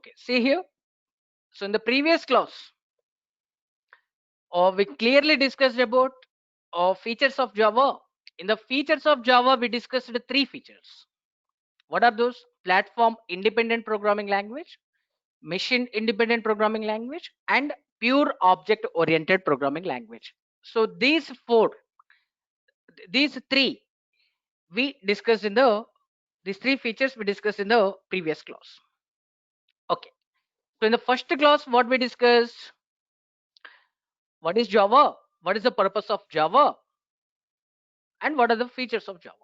Okay, see here. So in the previous class, we clearly discussed about features of Java. In the features of Java, we discussed the three features. What are those? Platform independent programming language, machine independent programming language, and pure object oriented programming language. So these three we discussed in the these three features we discussed in the previous class. Okay. So in the first class, what we discussed, what is Java, what is the purpose of Java, and what are the features of Java.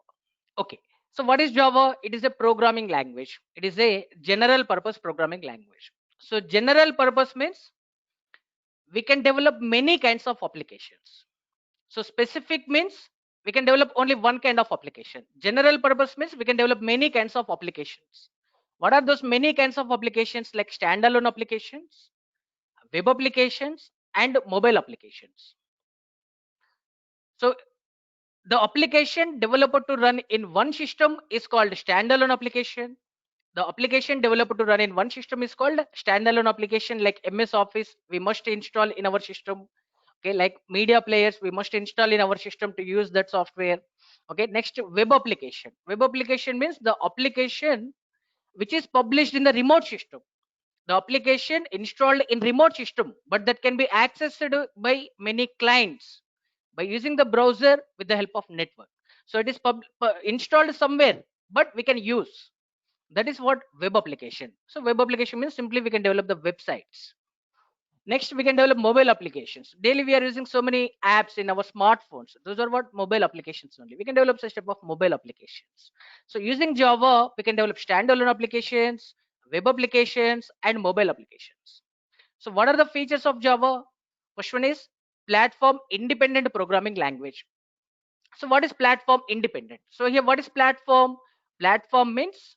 Okay. So what is Java? It is a programming language. It is a general purpose programming language. So general purpose means we can develop many kinds of applications. So specific means we can develop only one kind of application. General purpose means we can develop many kinds of applications. What are those many kinds of applications? Like standalone applications, web applications, and mobile applications. So the application developed to run in one system is called standalone application. The application developed to run in one system is called standalone application. Like MS Office, we must install in our system. Okay, like media players, we must install in our system to use that software. Okay, next, web application. Web application means the application which is published in the remote system, the application installed in remote system, but that can be accessed by many clients by using the browser with the help of network. So it is installed somewhere, but we can use. That is what web application. So web application means simply we can develop the websites. Next, we can develop mobile applications. Daily, we are using so many apps in our smartphones. Those are what mobile applications only. We can develop such type of mobile applications. So using Java, we can develop standalone applications, web applications, and mobile applications. So what are the features of Java? First one is platform independent programming language. So what is platform independent? So here, what is platform? Platform means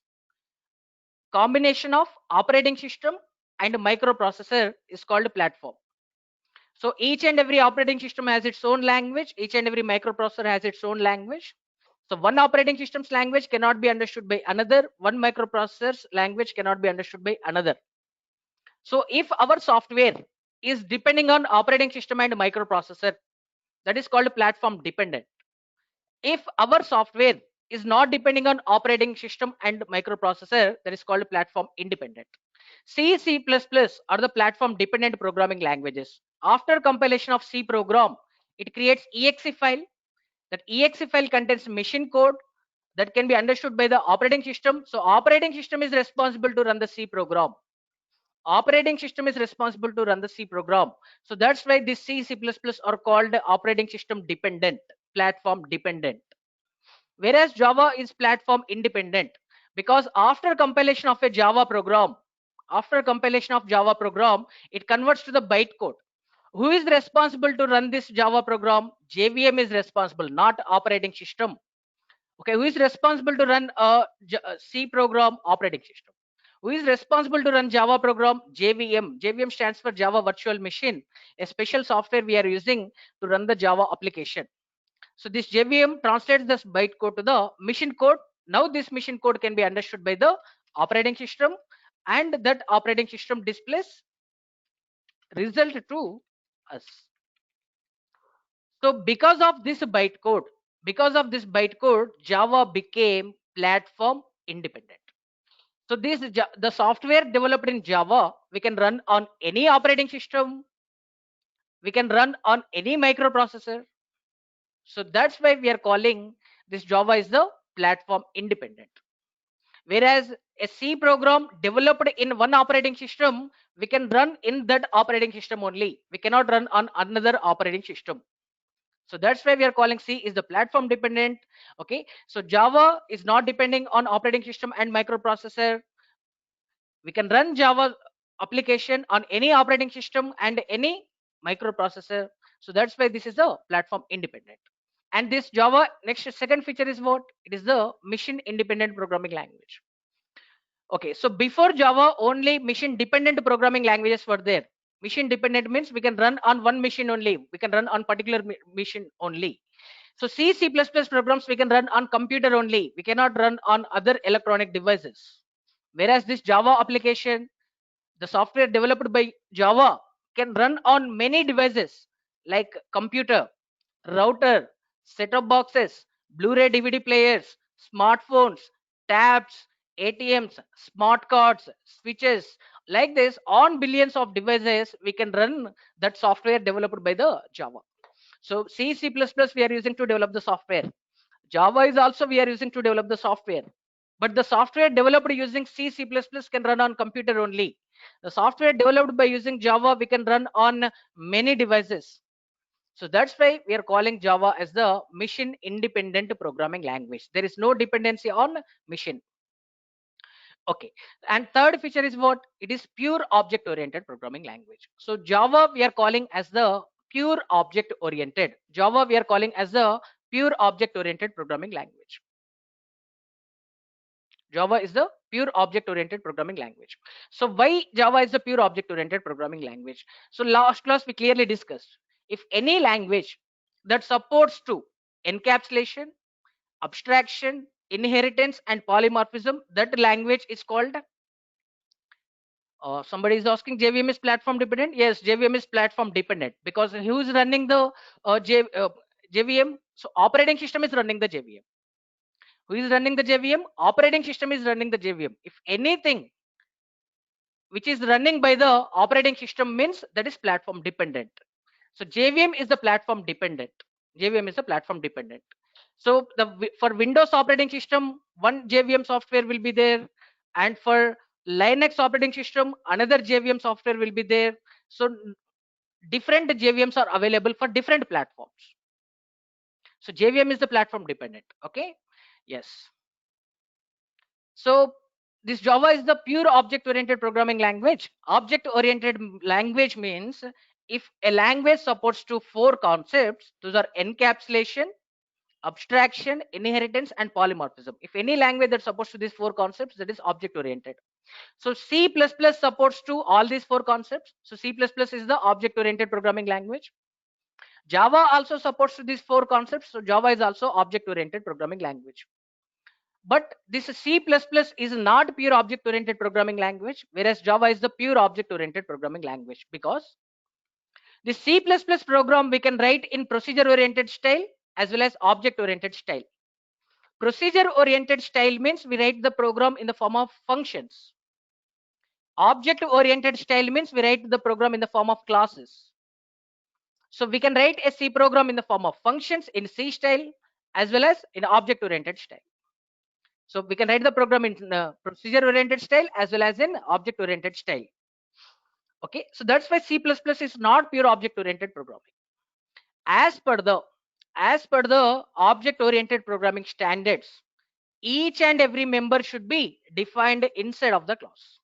combination of operating system and microprocessor is called platform. So each and every operating system has its own language, each and every microprocessor has its own language. So one operating system's language cannot be understood by another, one microprocessor's language cannot be understood by another. So if our software is depending on operating system and microprocessor, that is called platform dependent. If our software is not depending on operating system and microprocessor, that is called platform independent. C, C++ are the platform dependent programming languages. After compilation of C program, it creates exe file. That exe file contains machine code that can be understood by the operating system. So operating system is responsible to run the C program. Operating system is responsible to run the C program. So that's why this C, C++ are called operating system dependent, platform dependent. Whereas Java is platform independent, because after compilation of a Java program, it converts to the bytecode. Who is responsible to run this Java program? JVM is responsible, not operating system. Okay, who is responsible to run a C program? Operating system. Who is responsible to run Java program? JVM. JVM stands for Java Virtual Machine, a special software we are using to run the Java application. So this JVM translates this bytecode to the machine code. Now this machine code can be understood by the operating system, and that operating system displays result to us. So because of this bytecode, Java became platform independent. So the software developed in Java, we can run on any operating system, we can run on any microprocessor. So that's why we are calling this Java is the platform independent. Whereas a C program developed in one operating system, we can run in that operating system only. We cannot run on another operating system. So that's why we are calling C is the platform dependent. Okay. So Java is not depending on operating system and microprocessor. We can run Java application on any operating system and any microprocessor. So that's why this is the platform independent. And this Java, next second feature is what? It is the machine independent programming language. Okay, so before Java, only machine dependent programming languages were there. Machine dependent means we can run on one machine only. We can run on particular machine only. So C, C++ programs we can run on computer only. We cannot run on other electronic devices. Whereas this Java application, The software developed by Java can run on many devices like computer, router, set-top boxes, Blu-ray DVD players, smartphones, tabs, ATMs, smart cards, switches. Like this, on billions of devices, we can run that software developed by the Java. So C++ we are using to develop the software. Java is also we are using to develop the software. But the software developed using C++ can run on computer only. The software developed by using Java, we can run on many devices. So that's why we are calling Java as the machine independent programming language. There is no dependency on machine. Okay. And third feature is what? It is pure object oriented programming language. So Java we are calling as the pure object oriented. Java we are calling as the pure object oriented programming language. Java is the pure object oriented programming language. So why Java is the pure object oriented programming language? So last class we clearly discussed, if any language that supports to encapsulation, abstraction, inheritance and polymorphism, that language is called somebody is asking JVM is platform dependent. Yes, JVM is platform dependent because who is running the JVM? So operating system is running the JVM. Who is running the JVM? Operating system is running the JVM. If anything which is running by the operating system means that is platform dependent. So JVM is the platform dependent. JVM is the platform dependent. So for Windows operating system, one JVM software will be there, and for Linux operating system, another JVM software will be there. So different JVMs are available for different platforms. So JVM is the platform dependent. Okay. Yes. So this Java is the pure object oriented programming language. Object oriented language means if a language supports to four concepts, those are encapsulation, abstraction, inheritance and polymorphism. If any language that supports to these four concepts, that is object oriented. So C++ supports to all these four concepts. So C++ is the object oriented programming language. Java also supports to these four concepts. So Java is also object oriented programming language. But this C++ is not pure object oriented programming language, whereas Java is the pure object oriented programming language, because the C++ program we can write in procedure oriented style as well as object oriented style. Procedure oriented style means we write the program in the form of functions. Object oriented style means we write the program in the form of classes. So we can write a C program in the form of functions in C style as well as in object oriented style. So we can write the program in procedure oriented style as well as in object oriented style. Okay, so that's why C++ is not pure object oriented programming. As per the object oriented programming standards, each and every member should be defined inside of the class.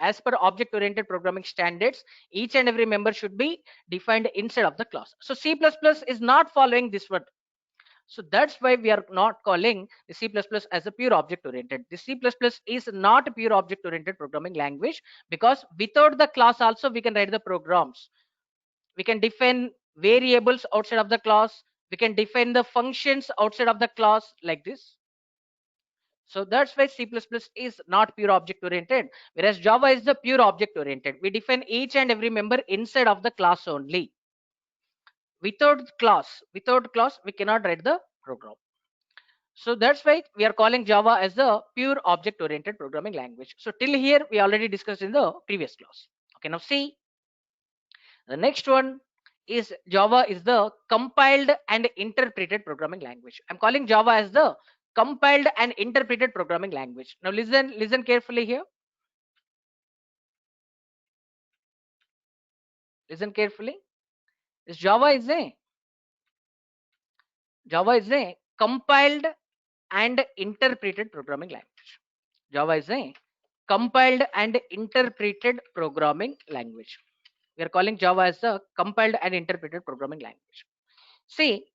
As per object oriented programming standards, each and every member should be defined inside of the class. So C++ is not following this one. So that's why we are not calling the C++ as a pure object oriented. The C++ is not a pure object oriented programming language, because without the class also we can write the programs. We can define variables outside of the class. We can define the functions outside of the class like this. So that's why C++ is not pure object oriented, whereas Java is the pure object oriented. We define each and every member inside of the class only. Without class, we cannot write the program. So that's why we are calling Java as the pure object oriented programming language. So till here we already discussed in the previous class. Okay, now see, the next one is Java is the compiled and interpreted programming language. I'm calling Java as the compiled and interpreted programming language. Now listen carefully here. Listen carefully. This Java is a compiled and interpreted programming language. Java is a compiled and interpreted programming language. We are calling Java as the compiled and interpreted programming language. See,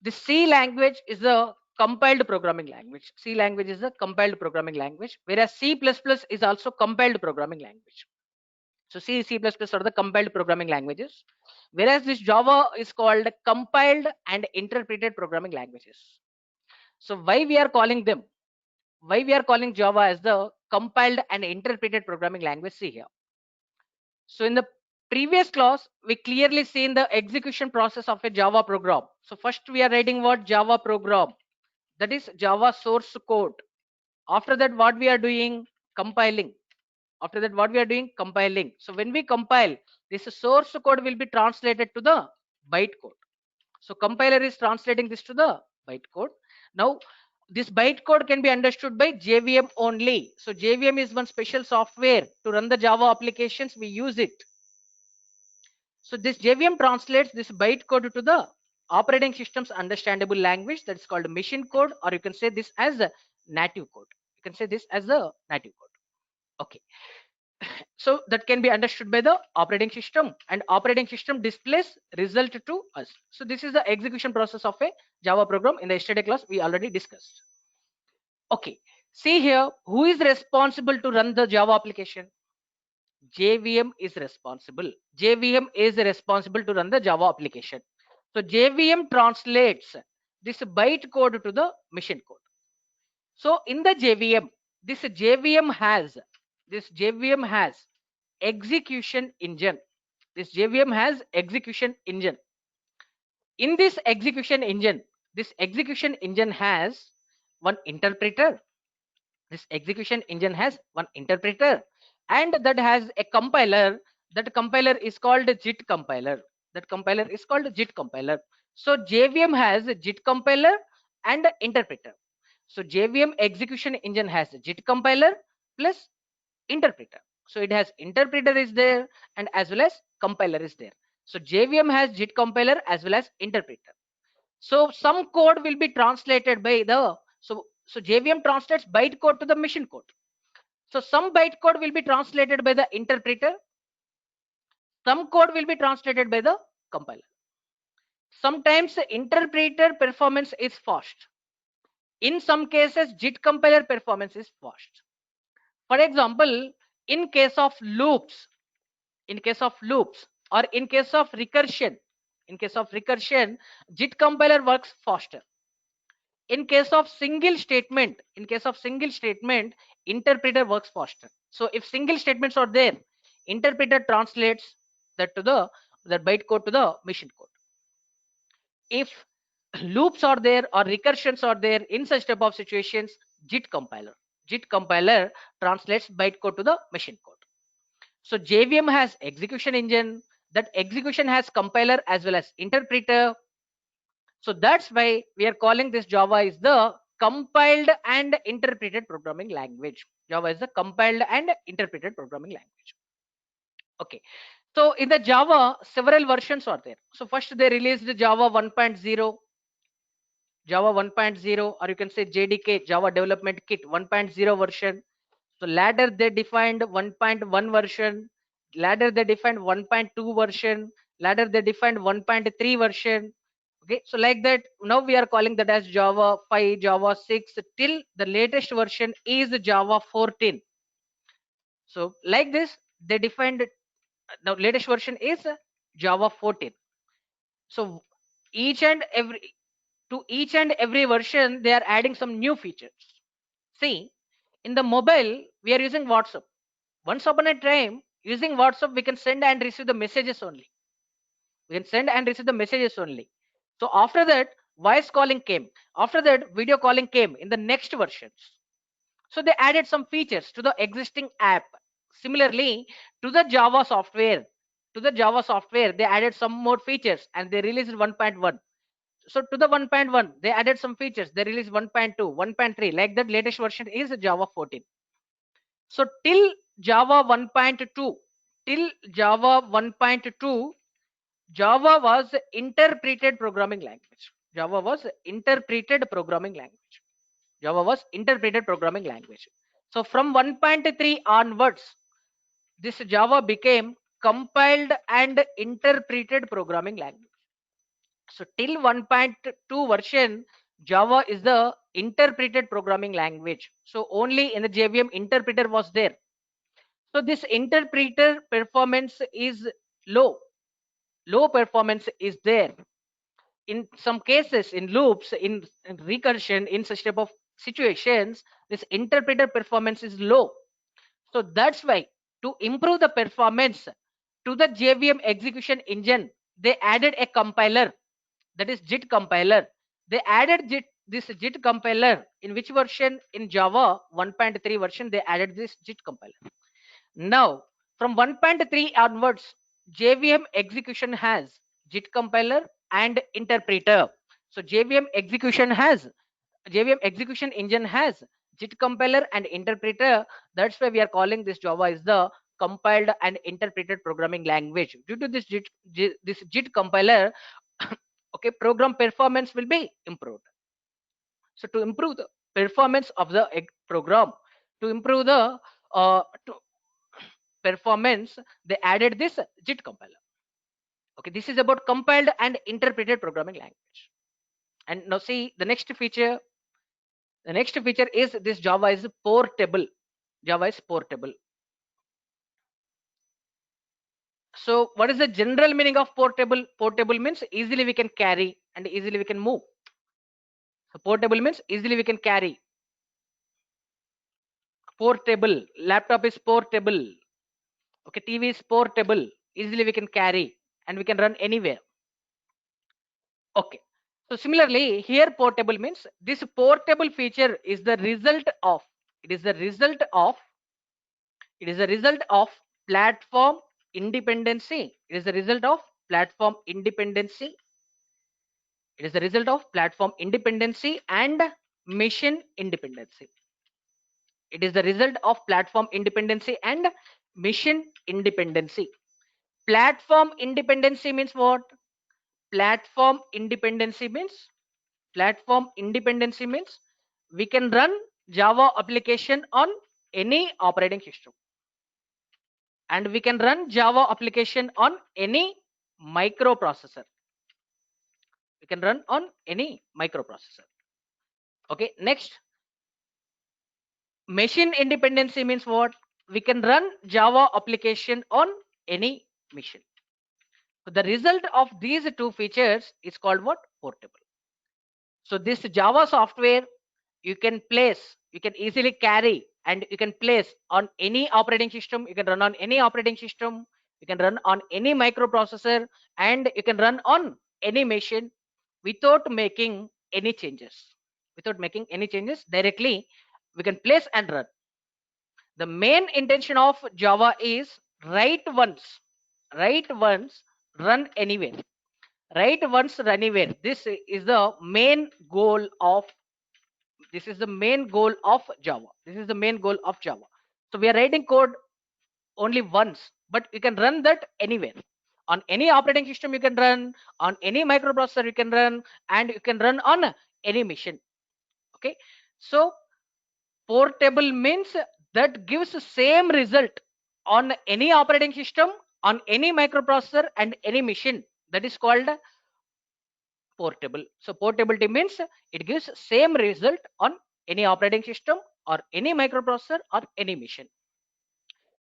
the C language is the compiled programming language. C language is the compiled programming language, whereas C++ is also compiled programming language. So C++ are the compiled programming languages, whereas this Java is called compiled and interpreted programming languages. So why we are calling them? Why we are calling Java as the compiled and interpreted programming language? See here. So in the previous class, we clearly seen the execution process of a Java program. So first we are writing what Java program, that is Java source code. After that, what we are doing? Compiling. After that, what we are doing? Compiling. So when we compile, this source code will be translated to the bytecode. So compiler is translating this to the bytecode. Now this bytecode can be understood by JVM only. So JVM is one special software to run the Java applications. We use it. So this JVM translates this bytecode to the operating system's understandable language, that is called machine code, or you can say this as a native code. You can say this as a native code. Okay. So that can be understood by the operating system, and operating system displays result to us. So this is the execution process of a Java program. In the yesterday class we already discussed. Okay, see here, who is responsible to run the Java application? JVM is responsible. JVM is responsible to run the Java application. So JVM translates this byte code to the machine code. So in the JVM, this JVM has execution engine. This JVM has execution engine. In this execution engine has one interpreter. This execution engine has one interpreter, and that has a compiler. That compiler is called JIT compiler. That compiler is called JIT compiler. So JVM has a JIT compiler and a interpreter. So JVM execution engine has a JIT compiler plus interpreter. So it has interpreter is there, and as well as compiler is there. So JVM has JIT compiler as well as interpreter. So some code will be translated by the, so JVM translates bytecode to the machine code. So some bytecode will be translated by the interpreter, some code will be translated by the compiler. Sometimes the interpreter performance is fast. In some cases, JIT compiler performance is fast. For example, in case of loops, or in case of recursion, JIT compiler works faster. In case of single statement, interpreter works faster. So if single statements are there, interpreter translates that to the bytecode to the machine code. If loops are there or recursions are there, in such type of situations, JIT compiler translates bytecode to the machine code. So JVM has execution engine, that execution has compiler as well as interpreter. So that's why we are calling this Java is the compiled and interpreted programming language. Java is the compiled and interpreted programming language. Okay. So in the Java, several versions are there. So first they released Java 1.0, or you can say JDK, Java Development Kit 1.0 version. So later they defined 1.1 version, later they defined 1.2 version, later they defined 1.3 version. Okay, so like that, now we are calling that as Java 5, Java 6, till the latest version is Java 14. So like this, they defined, now latest version is Java 14. So each and every version, they are adding some new features. See, in the mobile, we are using WhatsApp. Once upon a time, using WhatsApp, we can send and receive the messages only. So after that, voice calling came. After that, video calling came in the next versions. So they added some features to the existing app. Similarly, to the Java software, they added some more features and they released 1.1. So to the 1.1, they added some features. They released 1.2, 1.3. Like that, latest version is Java 14. So till Java 1.2, Java was interpreted programming language. So from 1.3 onwards, this Java became compiled and interpreted programming language. So till 1.2 version, Java is the interpreted programming language. So only in the JVM interpreter was there. So this interpreter performance is low. Low performance is there. In some cases, in loops, in recursion, in such type of situations, this interpreter performance is low. So that's why, to improve the performance, to the JVM execution engine, they added a compiler, that is JIT compiler. They added this JIT compiler in which version? In Java 1.3 version, they added this JIT compiler. Now, from 1.3 onwards, JVM execution has JIT compiler and interpreter. So JVM execution engine has JIT compiler and interpreter. That's why we are calling this Java is the compiled and interpreted programming language. Due to this JIT compiler, okay, program performance will be improved. So to improve the performance of the program, to improve the to performance, they added this JIT compiler. Okay, this is about compiled and interpreted programming language. And now see the next feature. The next feature is this Java is portable. Java is portable. So what is the general meaning of portable? Portable means easily we can carry and easily we can move. So portable means easily we can carry. Portable. Laptop is portable. Okay, TV is portable. Easily we can carry and we can run anywhere. Okay. So similarly, here portable means this portable feature is the result of it is the result of it is the result of platform independency. It is the result of platform independency. It is the result of platform independency and mission independency. It is the result of platform independency and mission independency. Platform independency means what? Platform independency means platform independency means we can run Java application on any operating system, and we can run Java application on any microprocessor. We can run on any microprocessor. Okay, next, machine independency means what? We can run Java application on any machine. So the result of these two features is called what? Portable. So this Java software you can easily carry and you can place on any operating system. You can run on any operating system. You can run on any microprocessor, and you can run on any machine without making any changes. Without making any changes, directly we can place and run. The main intention of Java is write once, run anywhere. Write once, run anywhere. This is the main goal of Java. This is the main goal of Java. So we are writing code only once, but you can run that anywhere. On any operating system you can run, on any microprocessor you can run, and you can run on any machine. Okay. So portable means that gives the same result on any operating system, on any microprocessor and any machine. That is called portable. So portability means it gives same result on any operating system or any microprocessor or any machine.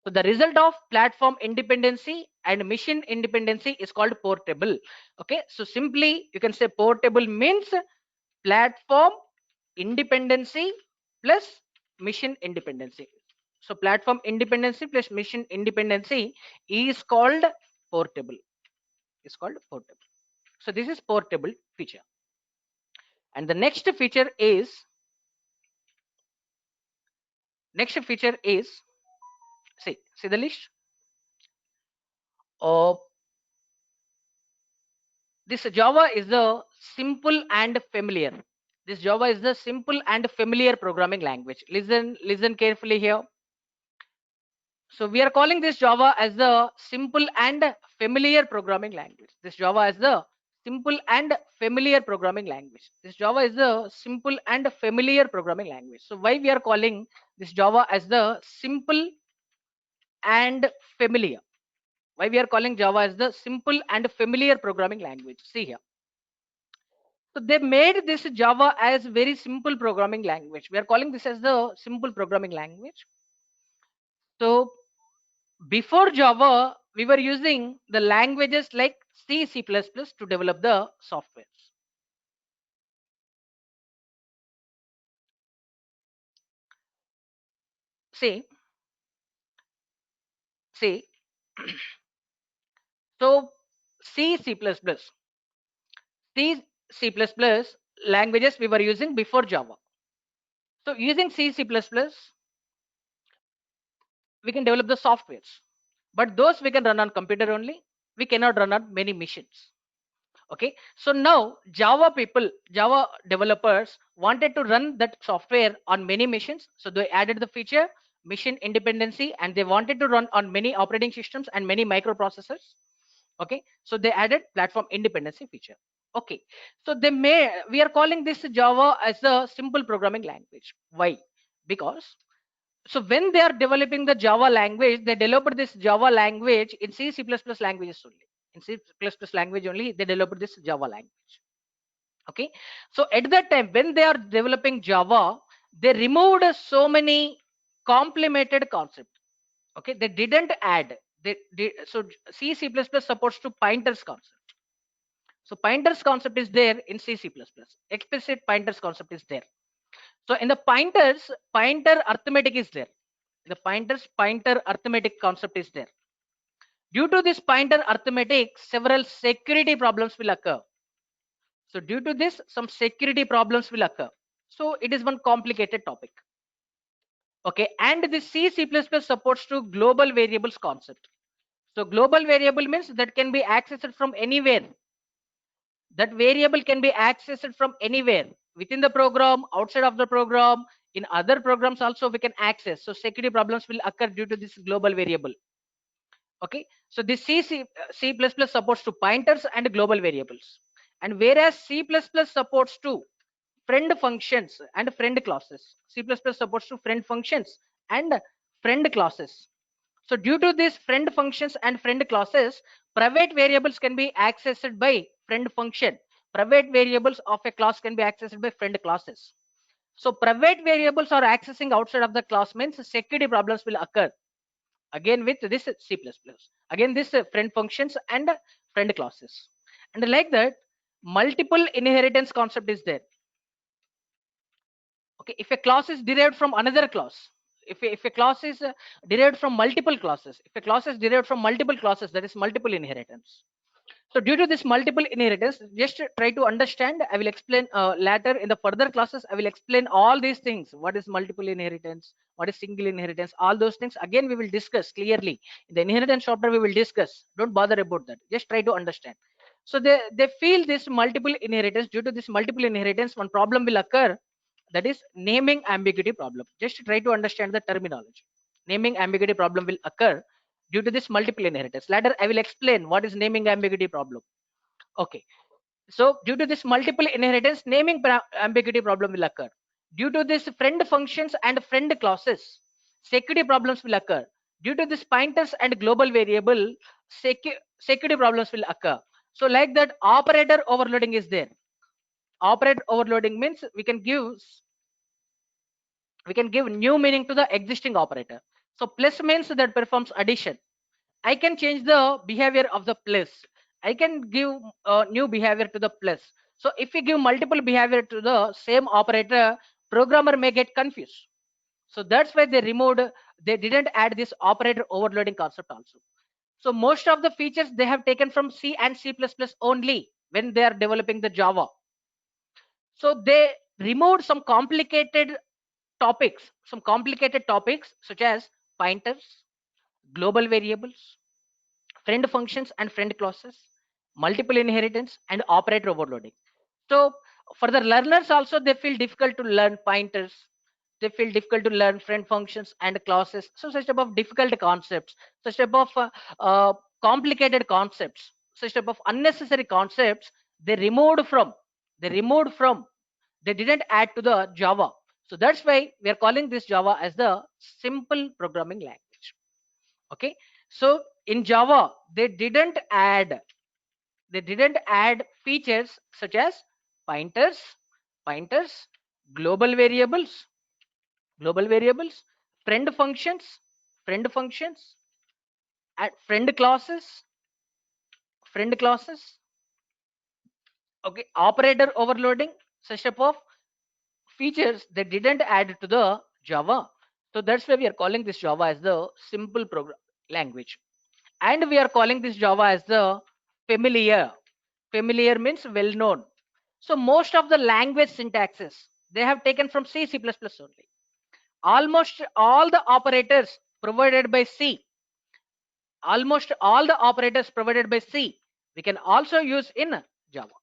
So the result of platform independency and machine independency is called portable. Okay, so simply you can say portable means platform independency plus mission independency. So platform independency plus mission independency is called portable. Is called portable. So this is portable feature. And the next feature is see the list. This Java is the simple and familiar. This Java is the simple and familiar programming language. Listen carefully here. So we are calling this Java as the simple and familiar programming language. This Java is the simple and familiar programming language. This Java is the simple and familiar programming language. So why we are calling this Java as the simple and familiar? Why we are calling Java as the simple and familiar programming language? See here. So they made this Java as very simple programming language. We are calling this as the simple programming language. So before Java, we were using the languages like C, C++ to develop the software. See, see, So C, C++, C, C++ languages we were using before Java. So using C, C++, we can develop the softwares, but those we can run on computer only. We cannot run on many machines. Okay, so now Java developers wanted to run that software on many machines, so they added the feature machine independency, and they wanted to run on many operating systems and many microprocessors. Okay, so they added platform independency feature. Okay, so we are calling this Java as a simple programming language. Why? Because so when they are developing the Java language, they developed this Java language in C, C++ languages only. In C++ language only, they developed this Java language. Okay, so at that time when they are developing Java, they removed so many complemented concepts. Okay, they didn't add. So C, C++ supports to pointers concept. So pointers concept is there in C, C++. Explicit pointers concept is there. So in the pointers, pointer arithmetic is there. The pointer arithmetic concept is there. Due to this pointer arithmetic, several security problems will occur. So due to this, some security problems will occur. So it is one complicated topic. Okay, and the C, C++ supports to global variables concept. So global variable means that can be accessed from anywhere. That variable can be accessed from anywhere within the program, outside of the program, in other programs also we can access. So security problems will occur due to this global variable. Okay, so this C++ supports to pointers and global variables, and whereas C++ supports to friend functions and friend classes. C++ supports to friend functions and friend classes. So due to these friend functions and friend classes, private variables can be accessed by friend function. Private variables of a class can be accessed by friend classes. So private variables are accessing outside of the class means security problems will occur. Again with this C++. Again this friend functions and friend classes. And like that, multiple inheritance concept is there. Okay, if a class is derived from another class, if a class is derived from multiple classes, if a class is derived from multiple classes, that is multiple inheritance. So due to this multiple inheritance, just try to understand. I will explain later in the further classes. I will explain all these things. What is multiple inheritance? What is single inheritance? All those things again we will discuss clearly in the inheritance chapter. We will discuss. Don't bother about that. Just try to understand. So they feel this multiple inheritance. Due to this multiple inheritance, one problem will occur. That is naming ambiguity problem. Just try to understand the terminology. Naming ambiguity problem will occur due to this multiple inheritance. Later I will explain what is naming ambiguity problem. Okay, so due to this multiple inheritance, naming ambiguity problem will occur. Due to this friend functions and friend classes, security problems will occur. Due to this pointers and global variable, security problems will occur. So like that, operator overloading is there. Operator overloading means we can give new meaning to the existing operator. So plus means that performs addition. I can change the behavior of the plus. I can give a new behavior to the plus. So if we give multiple behavior to the same operator, programmer may get confused. So that's why they didn't add this operator overloading concept also. So most of the features they have taken from C and C++ only when they are developing the Java. So they removed some complicated topics such as pointers, global variables, friend functions and friend classes, multiple inheritance, and operator overloading. So for the learners also, they feel difficult to learn pointers. They feel difficult to learn friend functions and classes. So such type of difficult concepts, such type of complicated concepts, such type of unnecessary concepts, they removed from. They removed from. They didn't add to the Java. So that's why we are calling this Java as the simple programming language. Okay, so in Java they didn't add features such as pointers pointers, global variables, friend functions and friend classes. Okay, operator overloading, such type of features they didn't add to the Java. So that's why we are calling this Java as the simple program language. and we are calling this Java as the familiar. Familiar means well known. So most of the language syntaxes they have taken from C++ only. Almost all the operators provided by C, almost all the operators provided by C, we can also use in Java.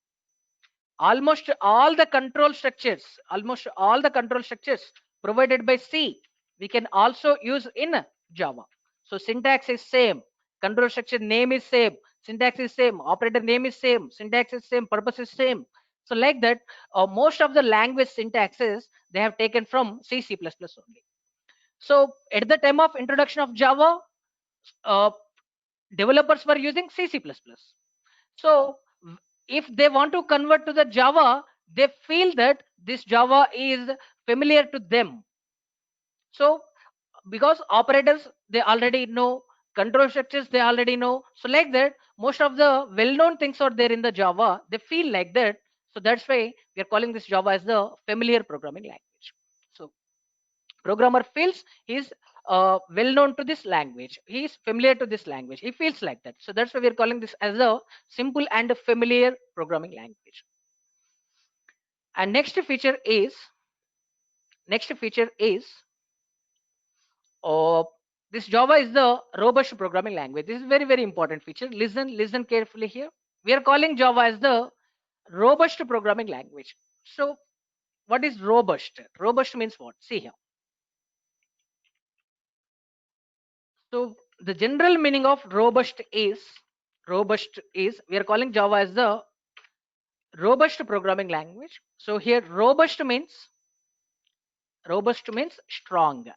Almost all the control structures provided by C, we can also use in Java. So syntax is same, control structure name is same, syntax is same, operator name is same, syntax is same, purpose is same. So like that, most of the language syntaxes they have taken from C++ only. So at the time of introduction of Java, uh, developers were using C++. So if they want to convert to the Java, they feel that this Java is familiar to them. So because operators they already know, control structures they already know, so like that most of the well-known things are there in the Java, they feel like that. So that's why we are calling this Java as the familiar programming language. So programmer feels he's well known to this language, he is familiar to this language, he feels like that. So that's why we're calling this as a simple and familiar programming language. And next feature is uh, this Java is the robust programming language. This is very very important feature. Listen carefully here. We are calling Java as the robust programming language. So what is robust? Robust means what? See here. So the general meaning of robust is we are calling Java as the robust programming language. So here robust means strong.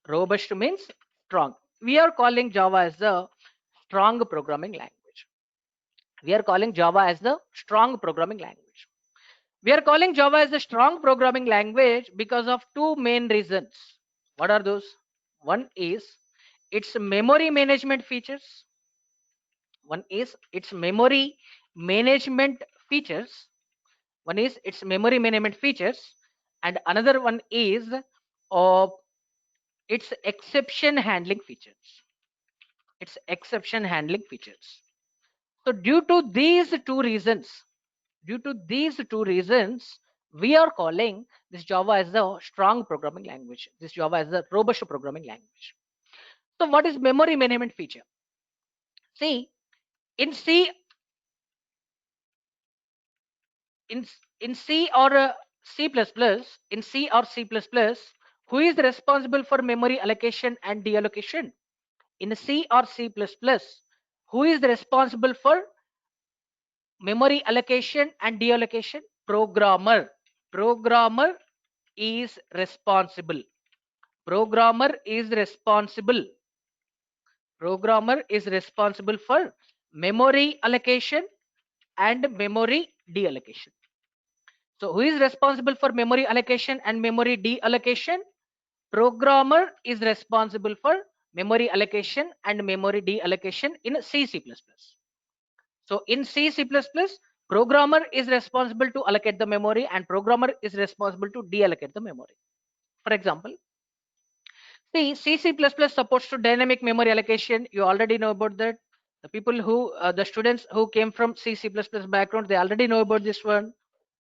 Robust means strong. We are calling Java as the strong programming language. We are calling Java as the strong programming language. We are calling Java as a strong programming language because of two main reasons. What are those? One is its memory management features. One is its memory management features. One is its memory management features, and another one is uh, its exception handling features. Its exception handling features. So due to these two reasons, we are calling this Java as the strong programming language. This Java as the robust programming language. So what is memory management feature? See, in C in in C or C++, in C or C++, who is responsible for memory allocation and deallocation? In C or C++, who is responsible for memory allocation and deallocation? Programmer. Programmer is responsible. Programmer is responsible. Programmer is responsible for memory allocation and memory deallocation. So who is responsible for memory allocation and memory deallocation? Programmer is responsible for memory allocation and memory deallocation in C++. So in C++, programmer is responsible to allocate the memory and programmer is responsible to deallocate the memory. For example, see, C++ supports to dynamic memory allocation. You already know about that. The people the students who came from C++ background, they already know about this one.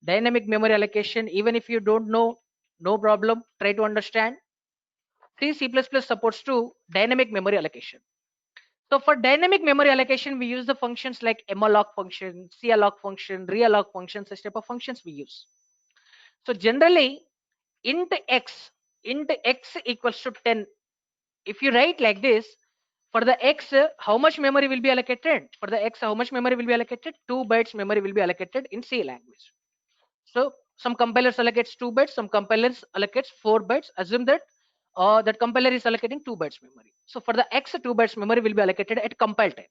Dynamic memory allocation. Even if you don't know, no problem. Try to understand. C++ supports to dynamic memory allocation. So for dynamic memory allocation, we use the functions like malloc function, calloc function, realloc function, such type of functions we use. So generally, int x equals to 10. If you write like this, for the x, how much memory will be allocated? For the x, how much memory will be allocated? 2 bytes memory will be allocated in C language. So some compilers allocates 2 bytes, some compilers allocates 4 bytes. Assume that that compiler is allocating 2 bytes memory. So for the x, 2 bytes memory will be allocated at compile time.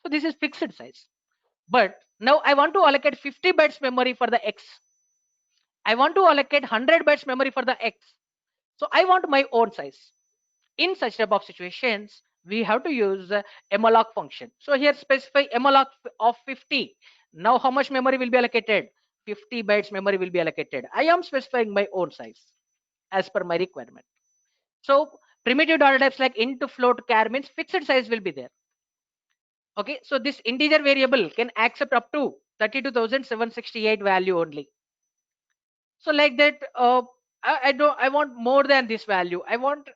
So this is fixed size. But now I want to allocate 50 bytes memory for the x. I want to allocate 100 bytes memory for the x. So I want my own size. In such type of situations, we have to use malloc function. So here specify malloc of 50. Now how much memory will be allocated? 50 bytes memory will be allocated. I am specifying my own size as per my requirement. So primitive data types like int, float, char means fixed size will be there. Okay, so this integer variable can accept up to 32,768 value only. So like that, I don't, I want more than this value. I want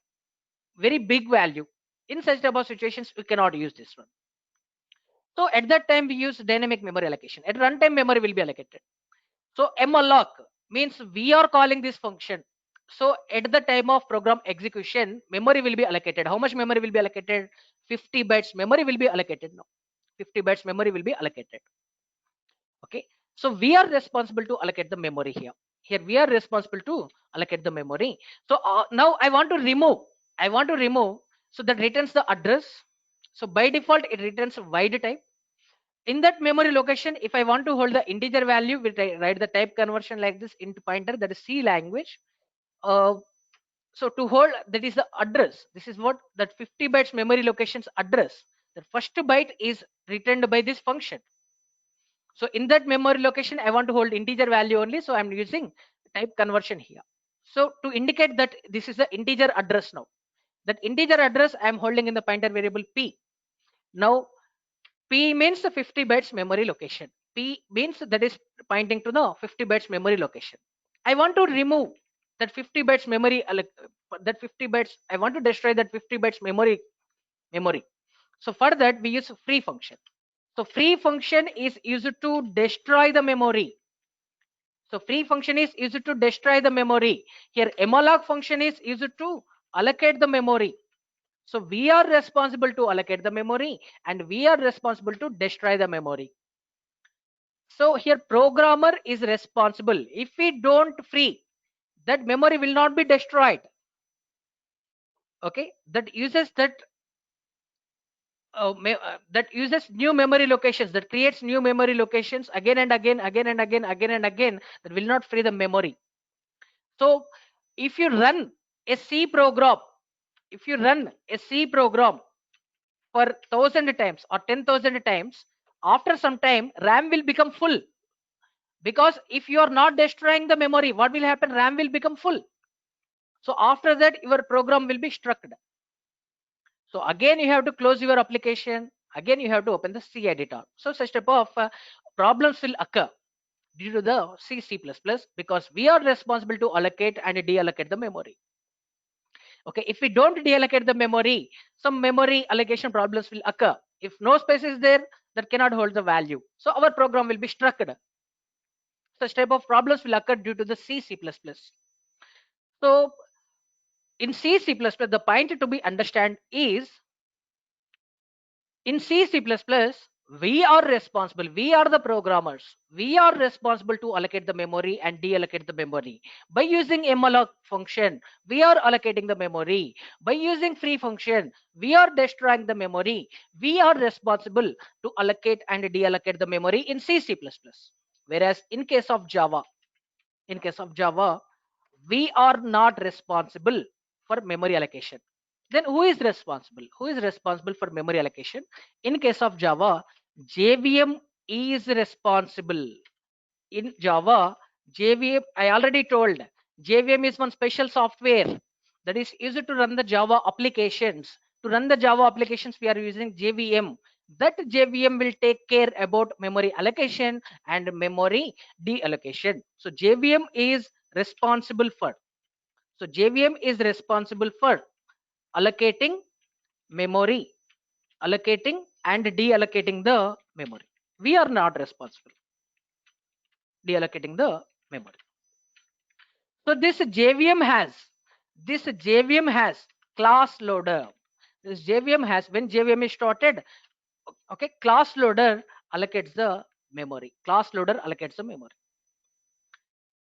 very big value. In such type of situations, we cannot use this one. So at that time, we use dynamic memory allocation. At runtime, memory will be allocated. So malloc means we are calling this function. So at the time of program execution, memory will be allocated. How much memory will be allocated? 50 bytes memory will be allocated now. 50 bytes memory will be allocated. Okay. So we are responsible to allocate the memory here. Here we are responsible to allocate the memory. So now I want to remove. I want to remove. So that returns the address. So by default, it returns wide type. In that memory location, if I want to hold the integer value, we write the type conversion like this into pointer, that is C language. So to hold, that is the address. This is what that 50 bytes memory location's address. The first byte is returned by this function. So in that memory location, I want to hold integer value only. So I'm using type conversion here. So to indicate that this is the integer address now. That integer address I'm holding in the pointer variable P. Now P means the 50 bytes memory location. P means that is pointing to the 50 bytes memory location. I want to remove that 50 bytes memory, that 50 bytes, I want to destroy that 50 bytes memory. So for that, we use free function. So free function is used to destroy the memory. So free function is used to destroy the memory. Here malloc function is used to allocate the memory. So we are responsible to allocate the memory and we are responsible to destroy the memory. So here programmer is responsible. If we don't free, that memory will not be destroyed. Okay, that uses that uses new memory locations, that creates new memory locations again and again, again and again, again and again, that will not free the memory. So if you run a C program, if you run a C program for 1,000 times or 10,000 times, after some time RAM will become full, because if you are not destroying the memory, what will happen? RAM will become full. So after that, your program will be struck. So again, you have to close your application. Again, you have to open the C editor. So such type of problems will occur due to the C++, because we are responsible to allocate and deallocate the memory. Okay, if we don't deallocate the memory, some memory allocation problems will occur. If no space is there, that cannot hold the value. So our program will be struck. Such type of problems will occur due to the C++. So in C++, the point to be understand is, in C++, we are responsible, we are the programmers, we are responsible to allocate the memory and deallocate the memory. By using malloc function, we are allocating the memory. By using free function, we are destroying the memory. We are responsible to allocate and deallocate the memory in C++. Whereas in case of Java, we are not responsible for memory allocation. Then who is responsible? Who is responsible for memory allocation? In case of Java, JVM is responsible. In Java, JVM, I already told, JVM is one special software that is used to run the Java applications. To run the Java applications, we are using JVM. That JVM will take care about memory allocation and memory deallocation. So JVM is responsible for. So JVM is responsible for allocating memory, allocating and deallocating the memory. We are not responsible deallocating the memory. So this JVM has class loader. This JVM has, when JVM is started, okay, class loader allocates the memory. Class loader allocates the memory.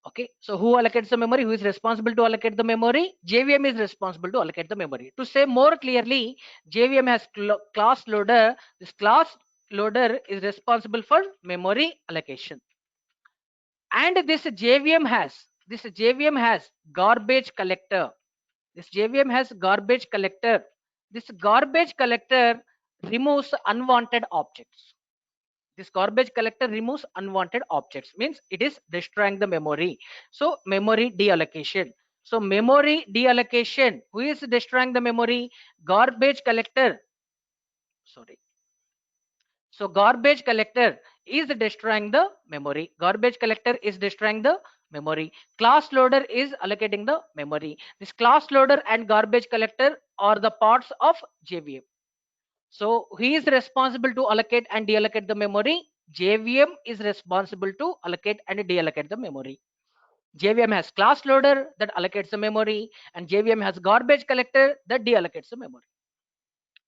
Okay, so who allocates the memory? Who is responsible to allocate the memory? JVM is responsible to allocate the memory. To say more clearly, JVM has class loader. This class loader is responsible for memory allocation. And this JVM has garbage collector. This JVM has garbage collector. This garbage collector removes unwanted objects. This garbage collector removes unwanted objects, means it is destroying the memory. So memory deallocation. So memory deallocation, who is destroying the memory? Garbage collector. Sorry. So garbage collector is destroying the memory. Garbage collector is destroying the memory. Class loader is allocating the memory. This class loader and garbage collector are the parts of JVM. So he is responsible to allocate and deallocate the memory. JVM is responsible to allocate and deallocate the memory. JVM has class loader that allocates the memory, and JVM has garbage collector that deallocates the memory.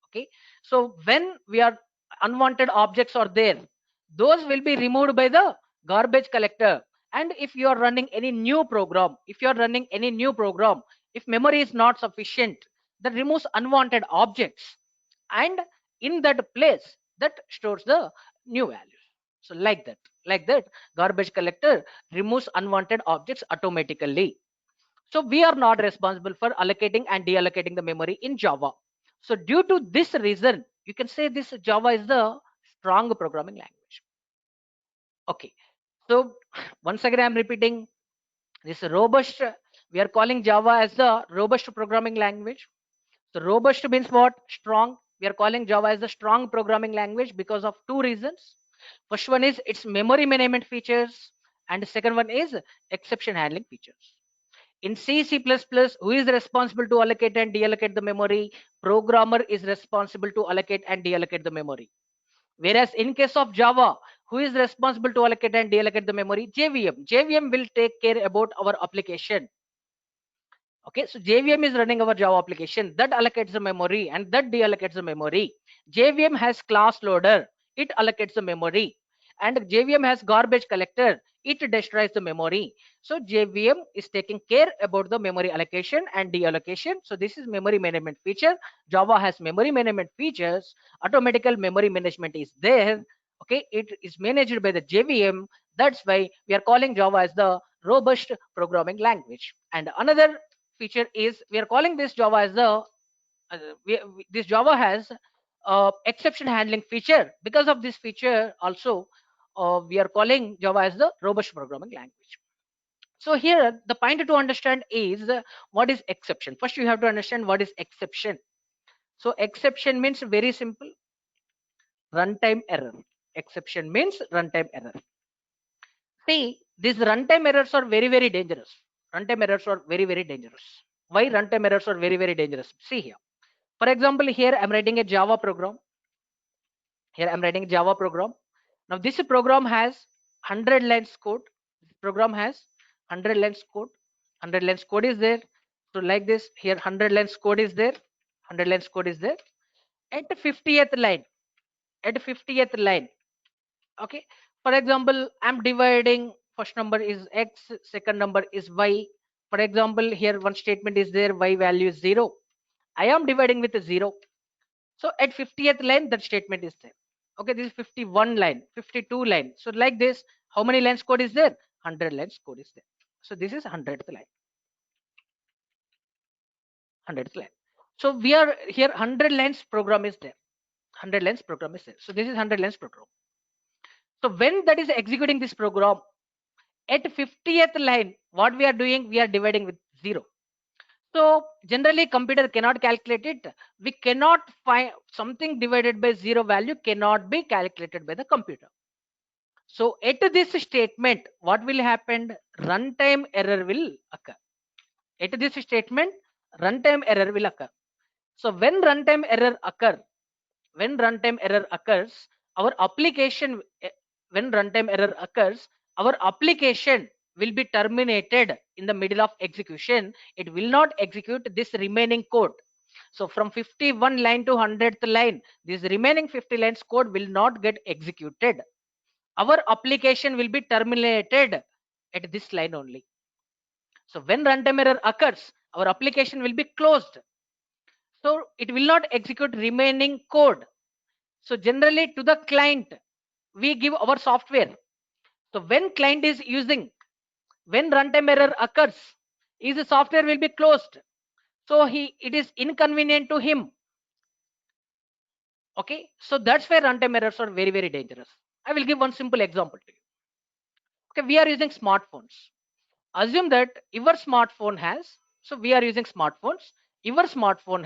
Okay, so when we are unwanted objects are there, those will be removed by the garbage collector. And if you are running any new program, if memory is not sufficient, that removes unwanted objects, and in that place that stores the new values. So like that garbage collector removes unwanted objects automatically. So we are not responsible for allocating and deallocating the memory in Java. So due to this reason, you can say this Java is the strong programming language. Okay. So once again, I'm repeating this robust. We are calling Java as the robust programming language. So robust means what? Strong. We are calling Java as the strong programming language because of two reasons. First one is its memory management features, and the second one is exception handling features. In C++, who is responsible to allocate and deallocate the memory? Programmer is responsible to allocate and deallocate the memory. Whereas in case of Java, who is responsible to allocate and deallocate the memory? JVM. JVM will take care about our application. Okay, so JVM is running our Java application that allocates the memory and that deallocates the memory. JVM has class loader, it allocates the memory, and JVM has garbage collector, it destroys the memory. So JVM is taking care about the memory allocation and deallocation. So this is memory management feature. Java has memory management features. Automatical memory management is there. Okay, it is managed by the JVM. That's why we are calling Java as the robust programming language. And another feature is we are calling this Java as the this Java has exception handling feature. Because of this feature also, we are calling Java as the robust programming language. So here the point to understand is what is exception. First you have to understand what is exception. So exception means very simple, runtime error. Exception means runtime error. See, these runtime errors are very dangerous. Runtime errors are very dangerous. Why runtime errors are very dangerous? See here. For example, here I'm writing a Java program. Here I'm writing a Java program. Now this program has 100 lines code. This program has 100 lines code. 100 lines code is there. So like this, here 100 lines code is there. 100 lines code is there. At the 50th line, okay. For example, I'm dividing. First number is x, second number is y. For example, here one statement is there, y value is 0. I am dividing with a 0. So at 50th line, that statement is there. Okay, this is 51 line, 52 line. So like this, how many lines code is there? 100 lines code is there. So this is 100th line. 100th line. So we are here 100 lines program is there. 100 lines program is there. So this is 100 lines program. So when that is executing this program, at 50th line, what we are doing? We are dividing with 0. So generally computer cannot calculate it. We cannot find something divided by 0 value cannot be calculated by the computer. So at this statement, what will happen? Runtime error will occur. At this statement, runtime error will occur. So when runtime error occurs, our application when runtime error occurs, our application will be terminated in the middle of execution. It will not execute this remaining code. So from 51 line to 100th line, this remaining 50 lines code will not get executed. Our application will be terminated at this line only. So when runtime error occurs, our application will be closed. So it will not execute remaining code. So generally to the client, we give our software. So when client is using, when runtime error occurs, his software will be closed. So it is inconvenient to him. Okay, so that's why runtime errors are very dangerous. I will give one simple example to you. Okay, we are using smartphones. Assume that your smartphone has, so we are using smartphones. Your smartphone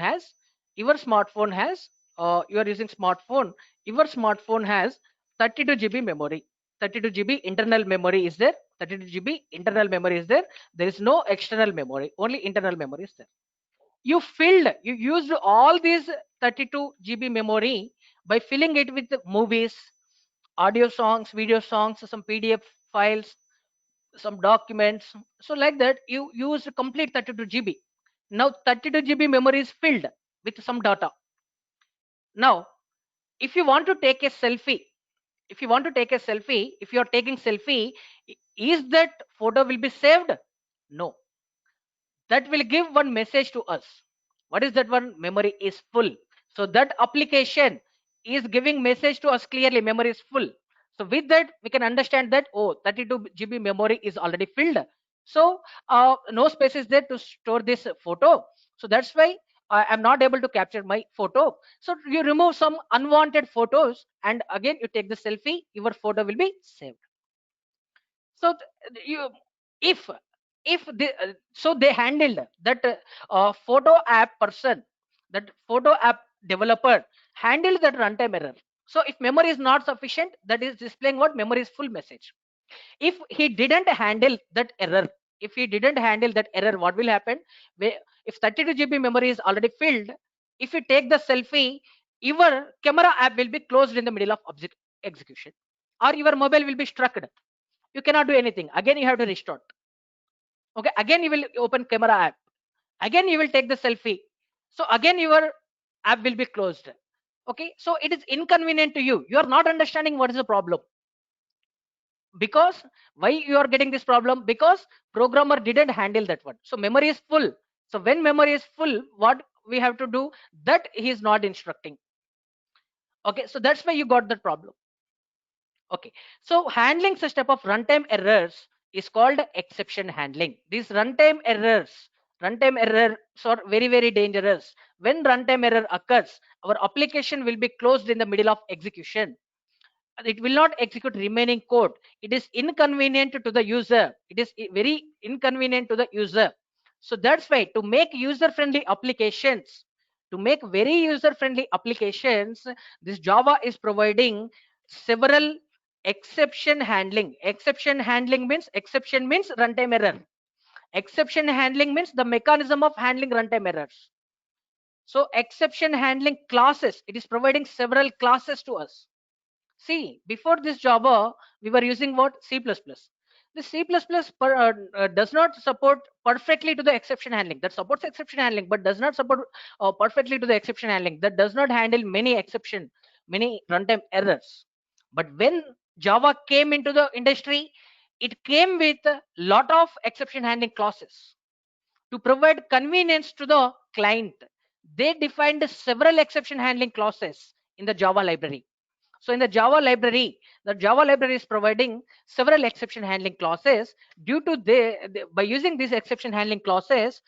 has you are using smartphone, your smartphone has 32 GB memory. 32 GB internal memory is there. 32 GB internal memory is there. There is no external memory, only internal memory is there. You used all these 32 GB memory by filling it with movies, audio songs, video songs, some PDF files, some documents. So like that, you use complete 32 GB. Now 32 GB memory is filled with some data. Now, if you want to take a selfie, if you are taking selfie, is that photo will be saved? No, that will give one message to us. What is that one? Memory is full. So that application is giving message to us clearly, memory is full. So with that we can understand that, oh, 32 GB memory is already filled. So no space is there to store this photo. So that's why I am not able to capture my photo. So you remove some unwanted photos and again you take the selfie, your photo will be saved. So you, if they so they handled that photo app person, that photo app developer handled that runtime error. So if memory is not sufficient, that is displaying what? Memory is full message. If he didn't handle that error, what will happen? If 32 GB memory is already filled, if you take the selfie, your camera app will be closed in the middle of execution, or your mobile will be struck. You cannot do anything. Again you have to restart. Okay, again you will open camera app, again you will take the selfie, so again your app will be closed. Okay, so it is inconvenient to you. You are not understanding what is the problem. Because why you are getting this problem? Because programmer didn't handle that one. So memory is full. So when memory is full, what we have to do? That he is not instructing. Okay, so that's why you got that problem. Okay, so handling such type of runtime errors is called exception handling. These runtime errors are very, very dangerous. When runtime error occurs, our application will be closed in the middle of execution. It will not execute remaining code. It is inconvenient to the user. It is very inconvenient to the user. So that's why, to make user friendly applications, this Java is providing several exception means runtime error. Exception handling means the mechanism of handling runtime errors. So exception handling classes, it is providing several classes to us. See, before this Java, we were using what? C++. The C++ does not support perfectly to the exception handling. That supports exception handling, but does not support perfectly to the exception handling. That does not handle many runtime errors. But when Java came into the industry, it came with a lot of exception handling clauses to provide convenience to the client. They defined several exception handling clauses in the Java library. So in the Java library is providing several exception handling clauses. Due to by using these exception handling clauses,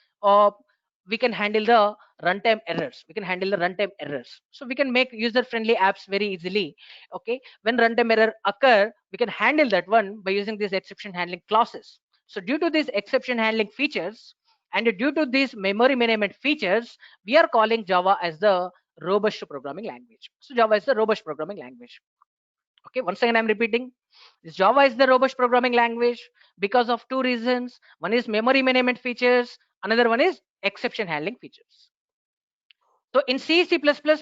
we can handle the runtime errors. So we can make user friendly apps very easily. Okay, when runtime error occur, we can handle that one by using these exception handling clauses. So due to these exception handling features and due to these memory management features, we are calling Java as the robust programming language. So Java is the robust programming language. Okay, once again I'm repeating, this Java is the robust programming language because of two reasons. One is memory management features, another one is exception handling features. So in C++,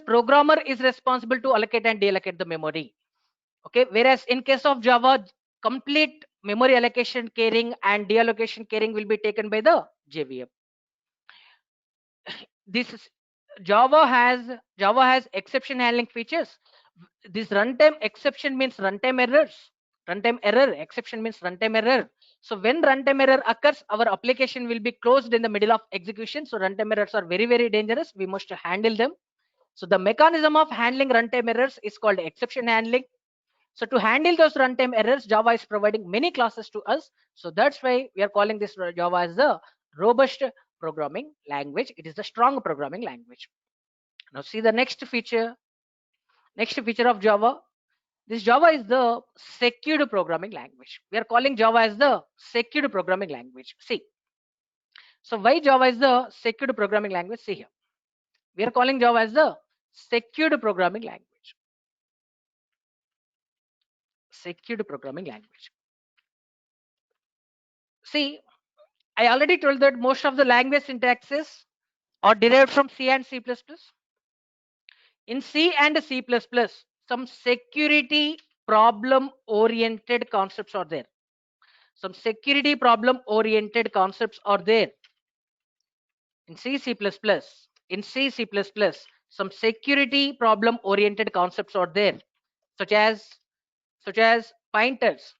programmer is responsible to allocate and deallocate the memory. Okay, whereas in case of Java, complete memory allocation caring and deallocation caring will be taken by the JVM. This is, Java has exception handling features. This runtime exception means runtime errors. Runtime error exception means runtime error. So when runtime error occurs, our application will be closed in the middle of execution. So runtime errors are very, very dangerous. We must handle them. So the mechanism of handling runtime errors is called exception handling. So to handle those runtime errors, Java is providing many classes to us. So that's why we are calling this Java as the robust programming language. It is the strong programming language. Now see the next feature. Next feature of Java. This Java is the secured programming language. We are calling Java as the secured programming language. See. So why Java is the secured programming language? See here. We are calling Java as the secured programming language. Secured programming language. See, I already told that most of the language syntaxes are derived from C and C++. In C and C++, some security problem oriented concepts are there. Some security problem oriented concepts are there. In C, C++, in C, C++, some security problem oriented concepts are there, such as pointers.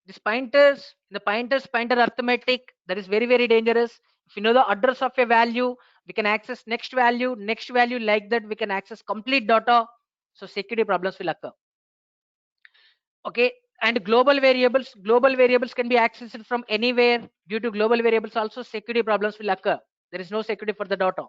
These pointers, the pointer arithmetic, that is very, very dangerous. If you know the address of a value, we can access next value, like that we can access complete data. So security problems will occur. Okay, and global variables can be accessed from anywhere. Due to global variables also security problems will occur. There is no security for the data.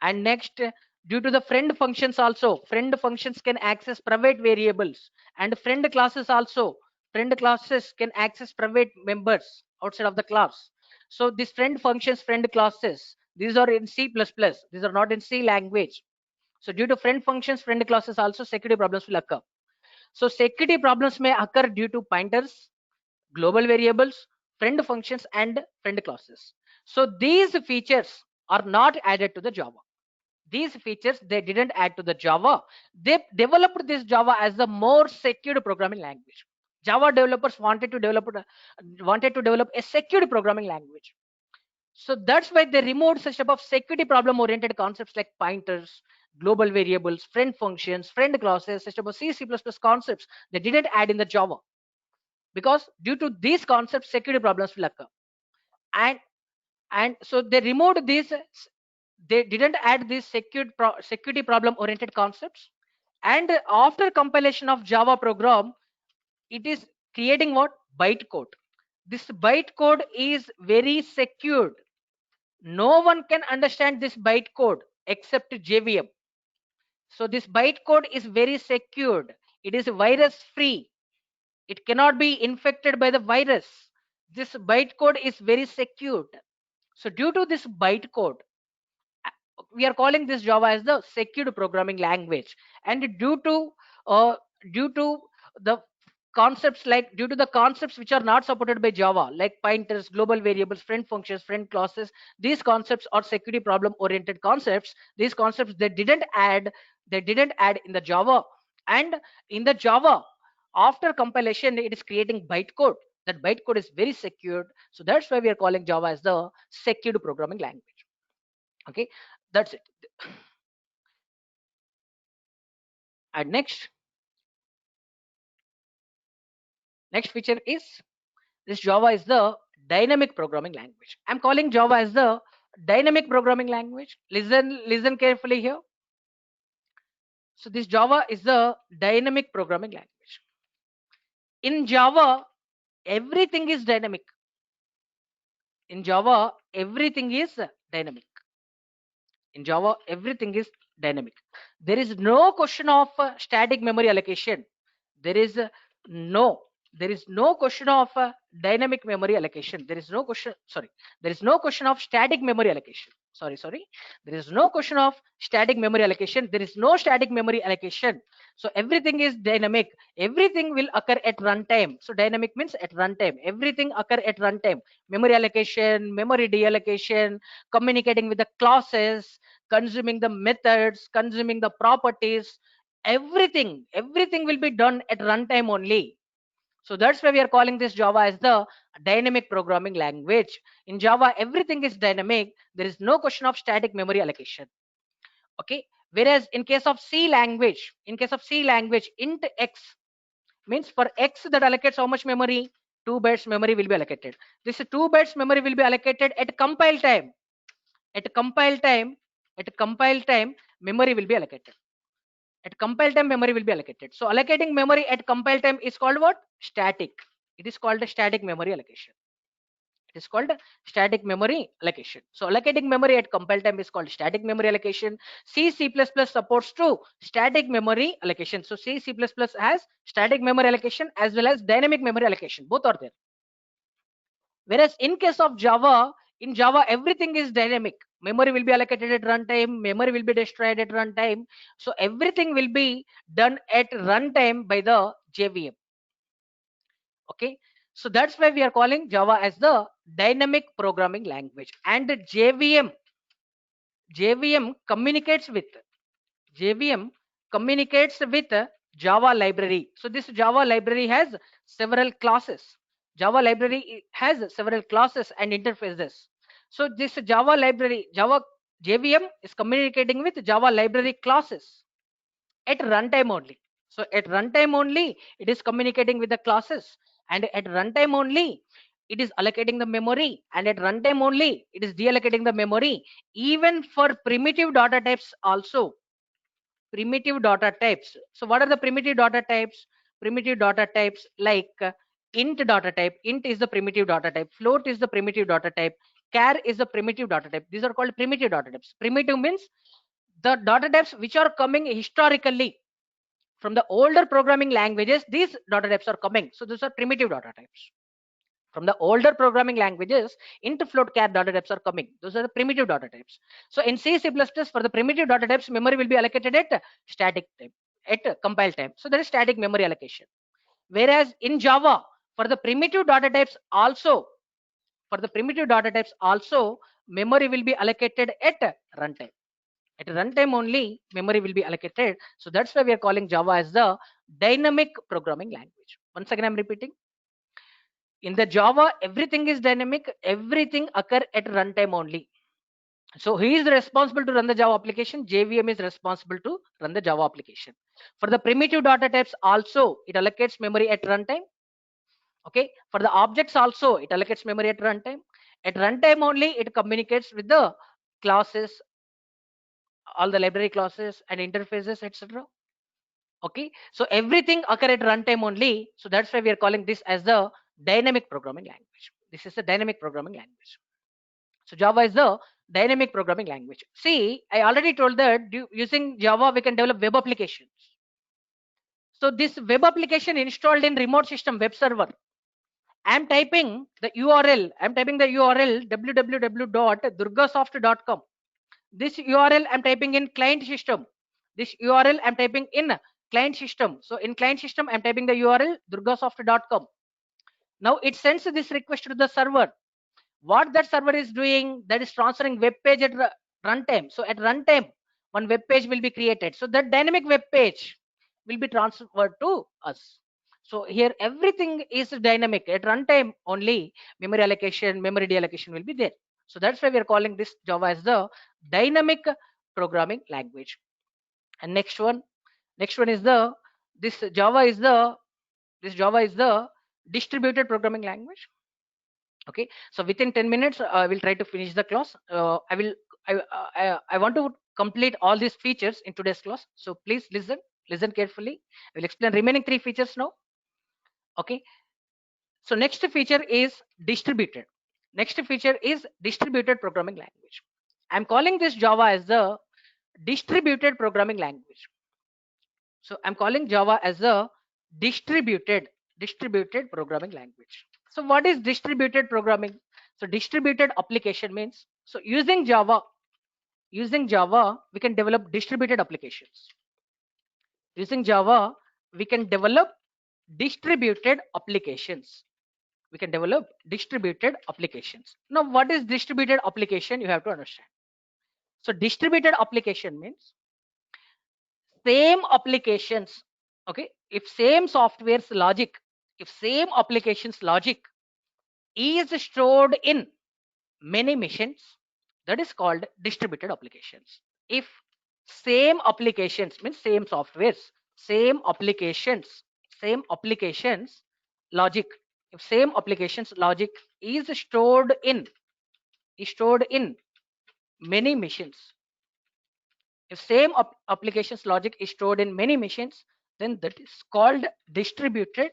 And next, due to the friend functions also, friend functions can access private variables, and friend classes also, friend classes can access private members outside of the class. So these friend functions, friend classes, these are in C++, these are not in C language. So due to friend functions, friend classes also security problems will occur. So security problems may occur due to pointers, global variables, friend functions, and friend classes. So these features are not added to the Java. These features they didn't add to the Java. They developed this Java as the more secured programming language. Java developers wanted to develop a secured programming language. So that's why they removed such type of security problem oriented concepts like pointers, global variables, friend functions, friend classes, such type of C++ concepts they didn't add in the Java, because due to these concepts security problems will occur. And so they removed these. They didn't add these security problem oriented concepts. And after compilation of Java program, it is creating what? Bytecode. This bytecode is very secured. No one can understand this bytecode except JVM. So this bytecode is very secured. It is virus free. It cannot be infected by the virus. This bytecode is very secured. So due to this bytecode, we are calling this Java as the secured programming language. And uh, due to the due to the concepts which are not supported by Java, like pointers, global variables, friend functions, friend classes, these concepts are security problem oriented concepts. These concepts they didn't add in the Java. And in the Java, after compilation, it is creating bytecode. That bytecode is very secured. So that's why we are calling Java as the secured programming language. Okay, that's it. And next feature is this Java is the dynamic programming language. I'm calling Java as the dynamic programming language. Listen carefully here. So this Java is the dynamic programming language. In Java, everything is dynamic. In Java, everything is dynamic. In Java, everything is dynamic. There is no question of static memory allocation. There is no there is no question of dynamic memory allocation. There is no question, sorry, there is no question of static memory allocation. Sorry, there is no question of static memory allocation. There is no static memory allocation. So everything is dynamic. Everything will occur at runtime. So dynamic means at runtime. Everything occur at runtime. Memory allocation, memory deallocation, communicating with the classes, consuming the methods, consuming the properties, everything will be done at runtime only. So that's why we are calling this Java as the dynamic programming language. In Java, everything is dynamic. There is no question of static memory allocation. Okay, whereas in case of C language, int x means for x that allocates how much memory? 2 bytes memory will be allocated. This 2 bytes memory will be allocated at compile time. At compile time, memory will be allocated. At compile time, memory will be allocated. So allocating memory at compile time is called what? Static. It is called a static memory allocation. It is called static memory allocation. So allocating memory at compile time is called static memory allocation. C++ supports to static memory allocation. So C++ has static memory allocation as well as dynamic memory allocation. Both are there. Whereas in case of Java, in Java everything is dynamic. Memory will be allocated at runtime, memory will be destroyed at runtime. So everything will be done at runtime by the JVM. Okay, so that's why we are calling Java as the dynamic programming language. And the JVM communicates with JVM communicates with Java library. So this Java library has several classes. Java library has several classes and interfaces. So this Java library, Java JVM is communicating with Java library classes at runtime only. So at runtime only, it is communicating with the classes, and at runtime only, it is allocating the memory, and at runtime only, it is deallocating the memory. Even for primitive data types also, primitive data types. So what are the primitive data types? Primitive data types like int data type. Int is the primitive data type. Float is the primitive data type. Char is the primitive data type. These are called primitive data types. Primitive means the data types which are coming historically from the older programming languages. These data types are coming. So these are primitive data types. From the older programming languages, int, float, char data types are coming. Those are the primitive data types. So in C, C++, for the primitive data types, memory will be allocated at static time, at compile time. So there is static memory allocation. Whereas in Java, for the primitive data types also, memory will be allocated at runtime. At runtime only, memory will be allocated. So that's why we are calling Java as the dynamic programming language. Once again, I'm repeating. In the Java, everything is dynamic, everything occur at runtime only. So he is responsible to run the Java application, JVM is responsible to run the Java application. For the primitive data types also, it allocates memory at runtime. Okay, for the objects also, it allocates memory at runtime. At runtime only, it communicates with the classes, all the library classes and interfaces, etc. Okay, so everything occur at runtime only. So that's why we are calling this as the dynamic programming language. This is the dynamic programming language. So Java is the dynamic programming language. See, I already told that using Java we can develop web applications. So this web application installed in remote system web server. I'm typing the URL. I'm typing the URL www.durgasoft.com. This URL I'm typing in client system. This URL I'm typing in client system. So in client system I'm typing the URL durgasoft.com. Now it sends this request to the server. What that server is doing, that is transferring web page at runtime. So at runtime, one web page will be created. So that dynamic web page will be transferred to us. So here everything is dynamic. At runtime only, memory allocation, memory deallocation will be there. So that's why we are calling this Java as the dynamic programming language. And next one is the this Java is the distributed programming language. Okay, so within 10 minutes I will try to finish the class. I want to complete all these features in today's class, so please listen carefully. I will explain remaining 3 features now. Okay, so next feature is distributed programming language. I'm calling this Java as the distributed programming language. So I'm calling Java as a distributed programming language. So what is distributed programming? So distributed application means, so using Java we can develop distributed applications. Using Java we can develop distributed applications. We can develop distributed applications. Now what is distributed application? You have to understand. So distributed application means same applications. Okay, if same software's logic, if same applications logic is stored in many machines, that is called distributed applications. If same applications means same softwares, same applications logic, if same applications logic is stored in many machines, if same applications logic is stored in many machines, then that is called distributed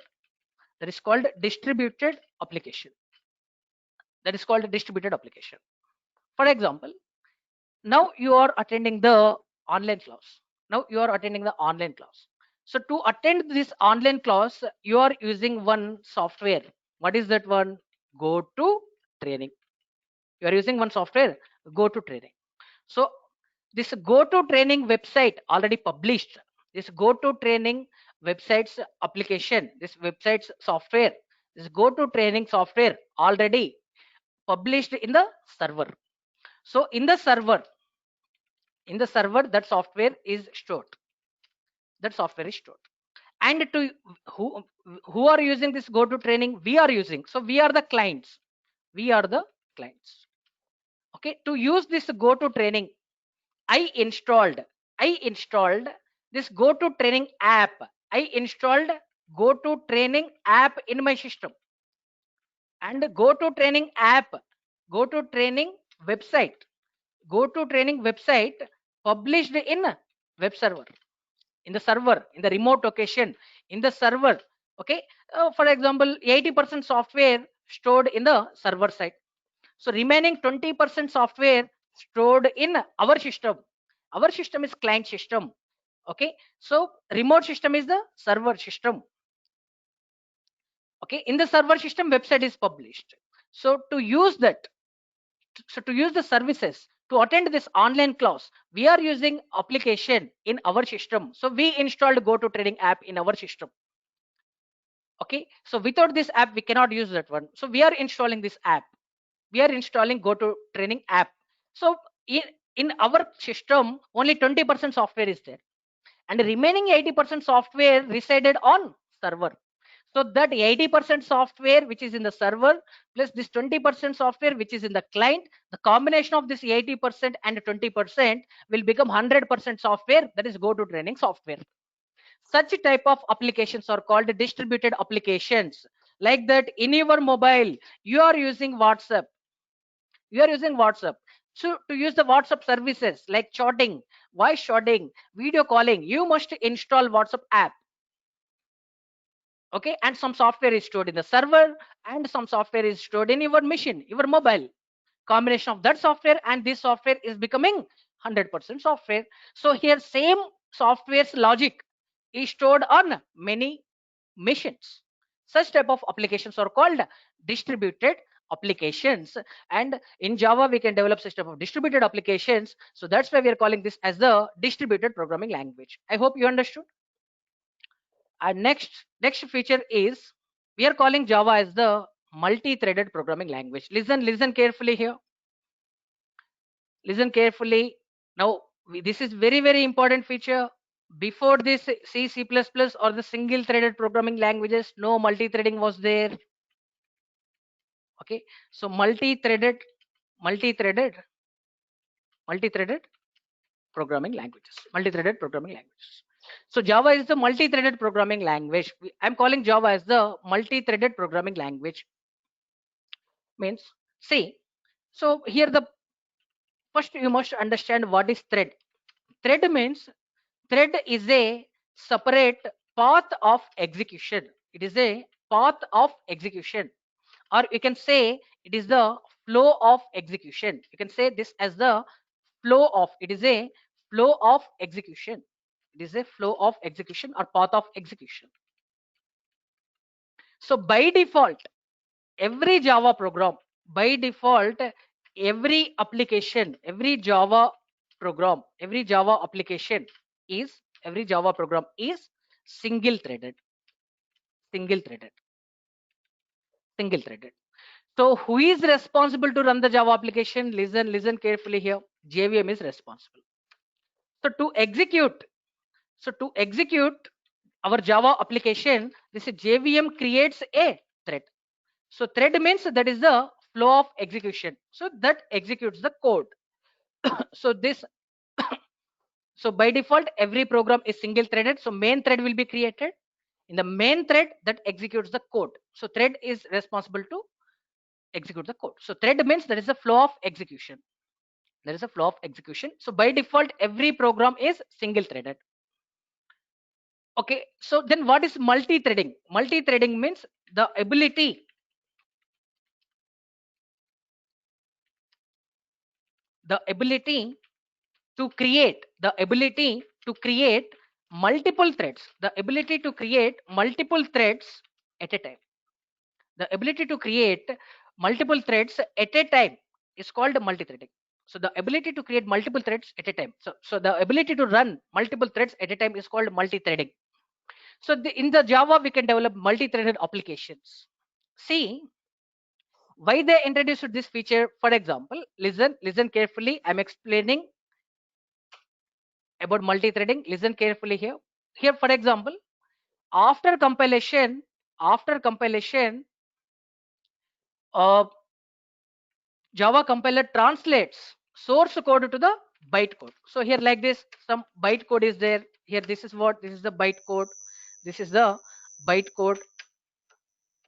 application. That is called a distributed application. For example, now you are attending the online class. So to attend this online class, you are using one software. What is that one? Go to training. You are using one software, GoToTraining. So this GoToTraining website already published. This GoToTraining website's application, this website's software, this GoToTraining software already published in the server. So in the server, that software is stored. That software is stored. And to who are using this GoToTraining? We are using. So we are the clients. We are the clients. Okay. To use this GoToTraining, I installed this GoToTraining app. I installed GoToTraining app in my system, and GoToTraining app, GoToTraining website, GoToTraining website published in web server, in the server, in the remote location, in the server. Okay, for example, 80% software stored in the server side. So remaining 20% software stored in our system. Our system is client system. Okay, so remote system is the server system. Okay, in the server system, website is published. So to use that, so to use the services, to attend this online class, we are using application in our system. So we installed GoToTraining app in our system. Okay, so without this app, we cannot use that one. So we are installing this app. We are installing GoToTraining app. So in our system, only 20% software is there, and the remaining 80% software resided on server. So that 80% software which is in the server plus this 20% software which is in the client, the combination of this 80% and 20% will become 100% software, that is GoToTraining software. Such type of applications are called distributed applications. Like that, in your mobile, you are using WhatsApp. So to use the WhatsApp services like chatting, voice chatting, video calling, you must install WhatsApp app. Okay, and some software is stored in the server, and some software is stored in your machine, your mobile. Combination of that software and this software is becoming 100% software. So here same software's logic is stored on many machines. Such type of applications are called distributed applications, and in Java we can develop system of distributed applications. So that's why we are calling this as the distributed programming language. I hope you understood. And next feature is, we are calling Java as the multi-threaded programming language. Listen carefully here. Listen carefully. Now this is very important feature. Before this, C++ or the single threaded programming languages, no multi-threading was there. Okay, so multi-threaded programming languages, so Java is the multi-threaded programming language. I'm calling Java as the multi-threaded programming language. Means, see, so here the first you must understand what is thread. Thread means, thread is a separate path of execution. It is a path of execution, or you can say it is the flow of execution. You can say this as the flow of, it is a flow of execution. It is a flow of execution or path of execution. So by default, every Java program, by default, every application, every Java program, every Java application is, every Java program is single threaded. Single threaded. Single threaded. So who is responsible to run the Java application? Listen carefully here. JVM is responsible. So to execute, our Java application, this is JVM creates a thread. So thread means that is the flow of execution. So that executes the code. So this, so by default, every program is single threaded. So main thread will be created. In the main thread that executes the code. So thread is responsible to execute the code. So thread means there is a flow of execution. There is a flow of execution. So by default, every program is single threaded. Okay, so then what is multi-threading? Multi-threading means the ability to create multiple threads, at a time. The ability to create multiple threads at a time is called multi-threading. So the ability to create multiple threads at a time. So the ability to run multiple threads at a time is called multi-threading. So in the Java, we can develop multi-threaded applications. See, why they introduced this feature? For example, listen carefully. I'm explaining about multi-threading. Listen carefully here. Here, for example, after compilation, after compilation, uh, Java compiler translates source code to the byte code. So here like this, some byte code is there. Here this is what, this is the byte code. This is the byte code.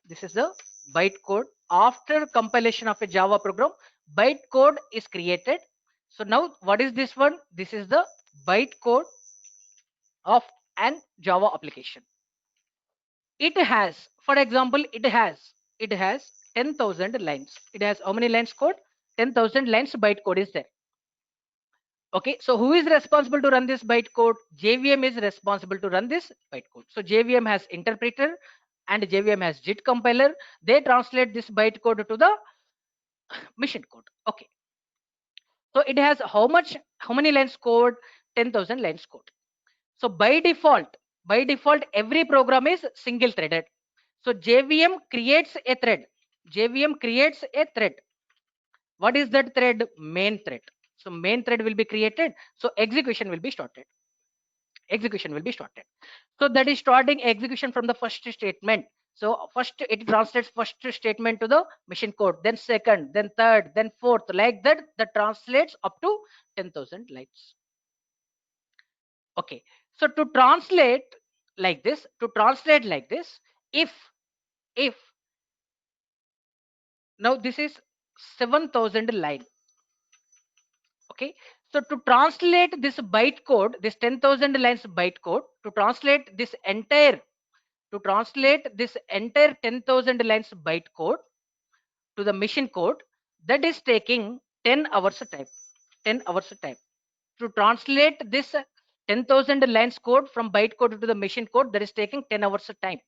This is the byte code. After compilation of a Java program, byte code is created. So now what is this one? This is the byte code of an Java application. It has, for example, it has 10,000 lines. It has how many lines code? 10,000 lines byte code is there. Okay, so who is responsible to run this bytecode? JVM is responsible to run this bytecode. So JVM has interpreter and JVM has JIT compiler. They translate this bytecode to the machine code. Okay, so it has how many lines code? 10,000 lines code. So by default, every program is single threaded. So JVM creates a thread. JVM creates a thread. What is that thread? Main thread. So main thread will be created. So execution will be started. Execution will be started. So that is starting execution from the first statement. So first it translates first statement to the machine code, then second, then third, then fourth, like that. That translates up to 10,000 lines. Okay, so to translate like this, if now this is 7,000 line. Okay, so to translate this byte code, this 10,000 lines byte code, to translate this entire 10,000 lines byte code to the machine code, that is taking 10 hours of time. 10 hours of time to translate this 10,000 lines code from byte code to the machine code, that is taking 10 hours of time.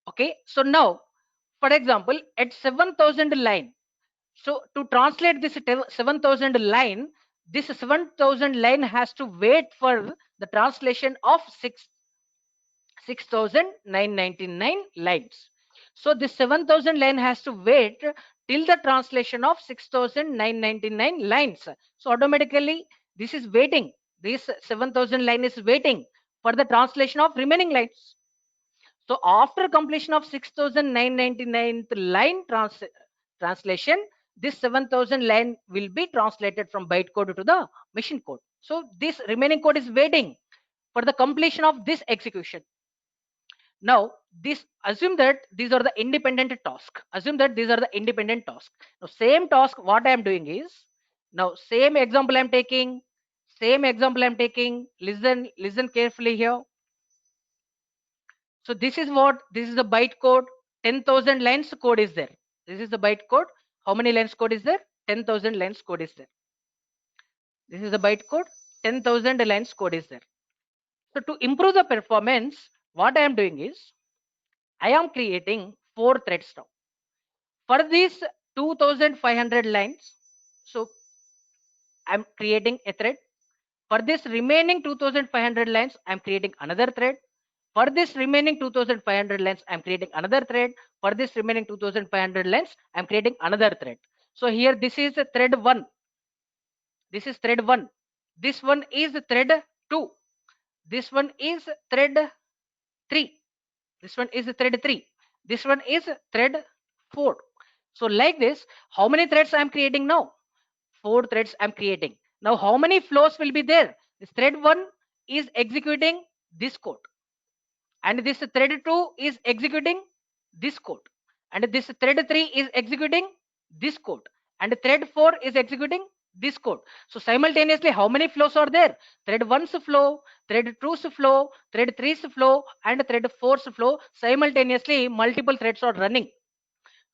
Okay, so now for example at 7,000 line, so to translate this 7,000 line, this 7,000 line has to wait for the translation of 6,999 lines. So this 7,000 line has to wait till the translation of 6,999 lines. So automatically this is waiting. This 7,000 line is waiting for the translation of remaining lines. So after completion of 6,999 line translation, this 7,000 line will be translated from bytecode to the machine code. So this remaining code is waiting for the completion of this execution. Now this, assume that these are the independent task. Assume that these are the independent task. Now same task, what I am doing is, now same example I'm taking. Listen carefully here. So this is what, this is the byte code. 10,000 lines code is there. This is the byte code. How many lines code is there? 10,000 lines code is there. This is the byte code. 10,000 lines code is there. So to improve the performance, what I am doing is, I am creating 4 threads now. For these 2,500 lines, so I'm creating a thread. For this remaining 2,500 lines, I'm creating another thread. For this remaining 2,500 lines, I'm creating another thread. For this remaining 2,500 lines, I'm creating another thread. So here, this is thread 1. This is thread 1. This one is thread 2. This one is thread 3. This one is thread 3. This one is thread 4. So like this, how many threads I'm creating now? 4 threads I'm creating. Now how many flows will be there? This thread 1 is executing this code, and this thread 2 is executing this code, and this thread 3 is executing this code, and thread 4 is executing this code. So simultaneously how many flows are there? Thread 1's flow, thread 2's flow, thread 3's flow, and thread 4's flow. Simultaneously multiple threads are running.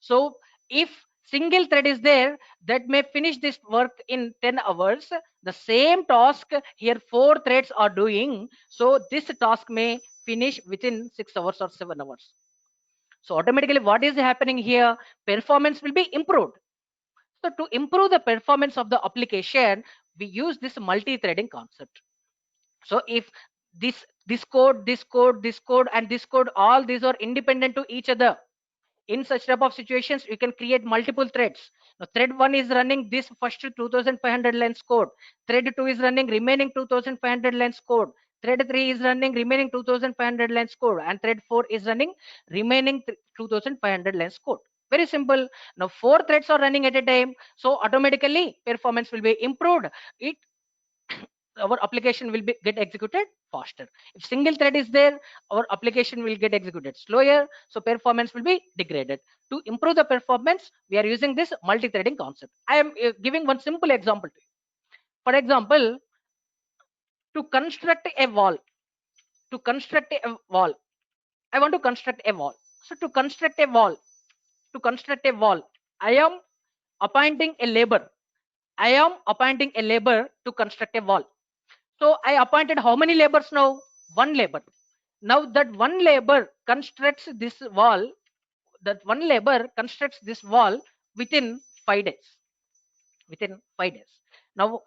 So if single thread is there that may finish this work in 10 hours, the same task here 4 threads are doing, so this task may finish within 6 hours or 7 hours. So automatically what is happening here? Performance will be improved. So to improve the performance of the application, we use this multi-threading concept. So if this code and this code, all these are independent to each other, in such type of situations you can create multiple threads. Now thread 1 is running this first 2500 lines code, thread 2 is running remaining 2500 lines code, thread 3 is running remaining 2500 lines code, and thread 4 is running remaining 2500 lines code. Very simple. Now 4 threads are running at a time, so automatically performance will be improved. It Our application will get executed faster. If single thread is there, our application will get executed slower, so performance will be degraded. To improve the performance, we are using this multi-threading concept. I am giving one simple example to you. For example, to construct a wall, to construct a wall I want to construct a wall. So to construct a wall, I am appointing a labor. I am appointing a labor to construct a wall. So I appointed how many labors now? One labor. Now that one labor constructs this wall, within 5 days. Within 5 days. Now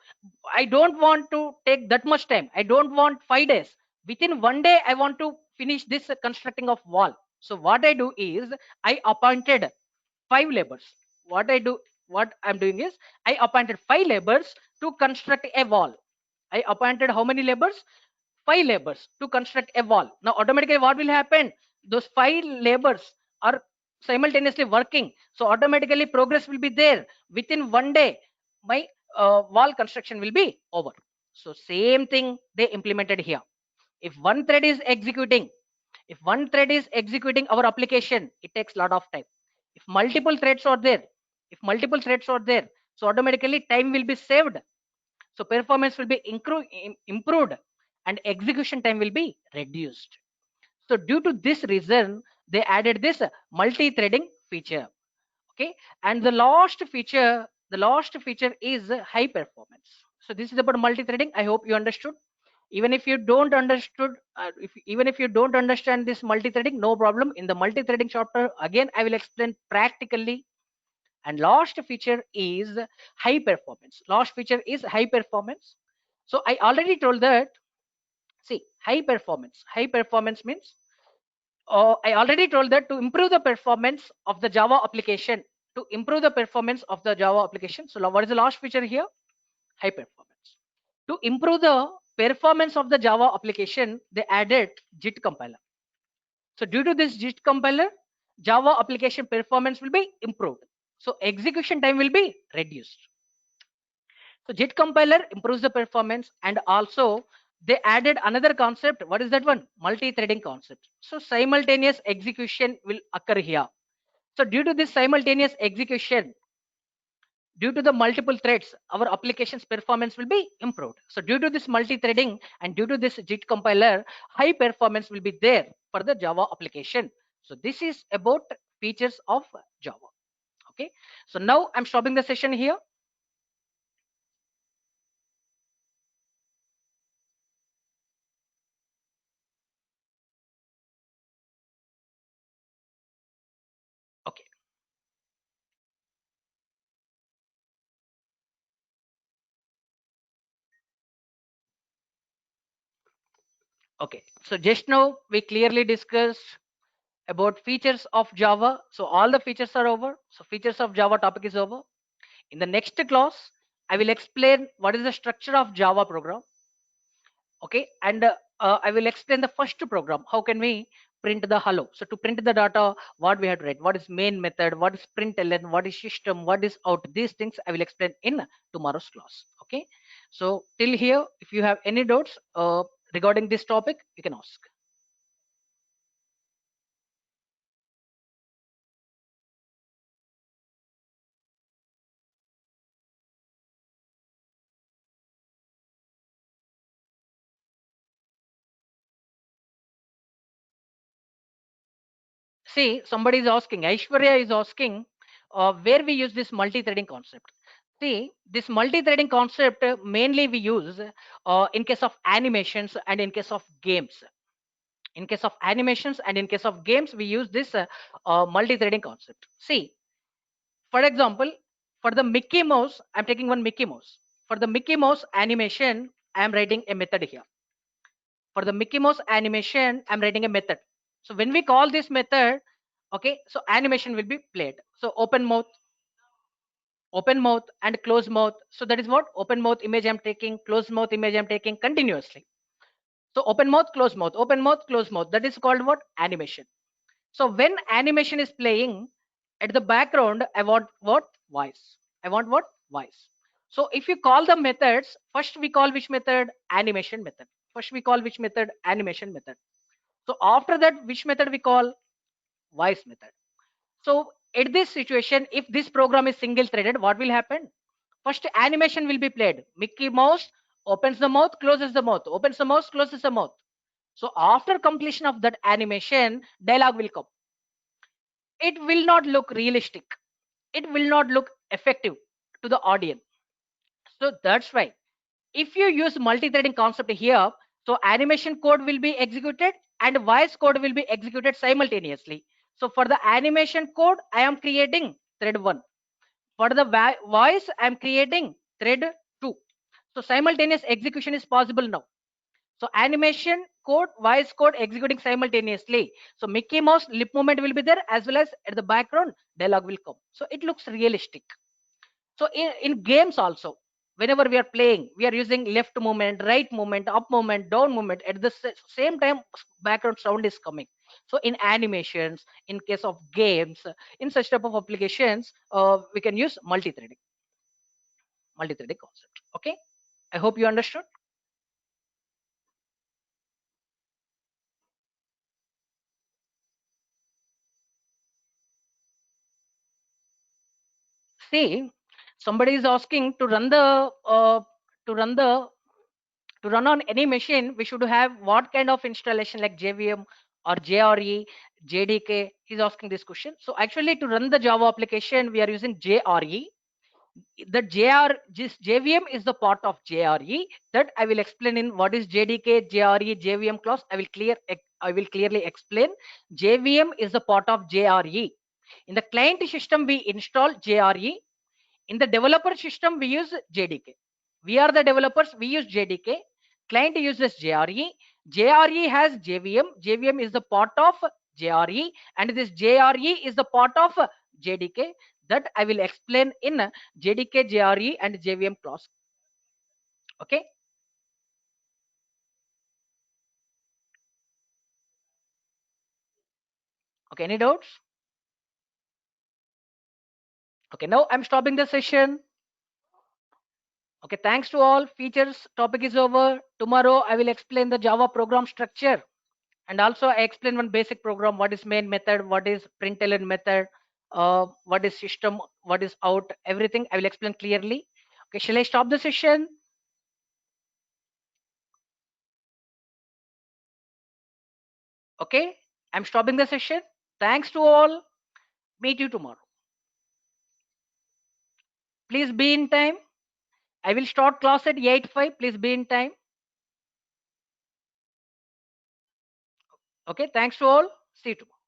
I don't want to take that much time. I don't want 5 days. Within one day, I want to finish this constructing of wall. So what I do is I appointed 5 labors. What I do, what I'm doing is I appointed 5 labors to construct a wall. I appointed how many labors? 5 labors to construct a wall. Now automatically what will happen? Those 5 labors are simultaneously working, so automatically progress will be there. Within one day, my wall construction will be over. So same thing they implemented here. If one thread is executing, our application, it takes a lot of time. If multiple threads are there, so automatically time will be saved, so performance will be improved, and execution time will be reduced. So due to this reason, they added this multi-threading feature. Okay, and the last feature is high performance. So this is about multi-threading. I hope you understood. Even if you don't understood, even if you don't understand this multi-threading, no problem. In the multi-threading chapter, again I will explain practically. And last feature is high performance. So I already told that. See, high performance means, I already told that to improve the performance of the Java application, so what is the last feature here? High performance. To improve the performance of the Java application, they added JIT compiler. So due to this JIT compiler, Java application performance will be improved, so execution time will be reduced. So JIT compiler improves the performance, and also they added another concept. What is that one? Multi-threading concept. So simultaneous execution will occur here. So due to this simultaneous execution, due to the multiple threads, our application's performance will be improved. So due to this multi-threading and due to this JIT compiler, high performance will be there for the Java application. So this is about features of Java. Okay. So now I'm stopping the session here. Okay. Okay. So just now we clearly discussed about features of Java. So all the features are over. So features of Java topic is over. In the next class, I will explain what is the structure of Java program. Okay, and I will explain the first program. How can we print the hello? So to print the data, what we have to write? What is main method? What is println? What is system? What is out? These things I will explain in tomorrow's class. Okay, so till here, if you have any doubts regarding this topic, you can ask. See, somebody is asking, Aishwarya is asking, where we use this multi-threading concept. See, this multi-threading concept mainly we use in case of animations and in case of games. In case of animations and in case of games, we use this multi-threading concept. See, for example, For the Mickey Mouse, I'm taking one Mickey Mouse. For the Mickey Mouse animation, I'm writing a method here. For the Mickey Mouse animation, I'm writing a method. So when we call this method, okay, so animation will be played. So open mouth and close mouth. So that is what open mouth image I'm taking, closed mouth image I'm taking continuously. So open mouth, close mouth, open mouth, close mouth. That is called what? Animation. So when animation is playing at the background, I want what? Voice. I want what? Voice. So if you call the methods, first we call which method? Animation method. First we call which method? Animation method. So after that, which method we call? Voice method. So at this situation, if this program is single threaded, what will happen? First animation will be played. Mickey Mouse opens the mouth, closes the mouth, opens the mouth, closes the mouth. So after completion of that animation, dialogue will come. It will not look realistic. It will not look effective to the audience. So that's why if you use multi-threading concept here, so animation code will be executed and voice code will be executed simultaneously. So for the animation code, I am creating thread 1. For the voice, I am creating thread 2. So simultaneous execution is possible now. So animation code, voice code executing simultaneously. So Mickey Mouse lip movement will be there as well as at the background dialogue will come. So it looks realistic. So in games also, whenever we are playing, we are using left movement, right movement, up movement, down movement. At the same time, background sound is coming. So in animations, in case of games, in such type of applications, we can use multi-threading concept. Okay, I hope you understood. See, somebody is asking to run the to run the to run on any machine, we should have what kind of installation like JVM or JRE, JDK? He's asking this question. So actually, to run the Java application, we are using JRE. The this JVM is the part of JRE. That I will explain in what is JDK, JRE, JVM class. I will clearly explain. JVM is the part of JRE. In the client system, we install JRE. In the developer system, we use JDK. We are the developers, we use JDK. Client uses JRE. JRE has JVM. JVM is the part of JRE, and this JRE is the part of JDK. That I will explain in JDK, JRE, and JVM class. Okay. Okay. Any doubts? Okay. Now I'm stopping the session. Okay. Thanks to all. Features topic is over. Tomorrow I will explain the Java program structure. And also I explain one basic program, what is main method, what is println method, what is system, what is out, everything I will explain clearly. Okay, shall I stop the session? Okay, I'm stopping the session. Thanks to all. Meet you tomorrow. Please be in time. I will start class at 8:05. Please be in time. Okay, thanks to all. See you tomorrow.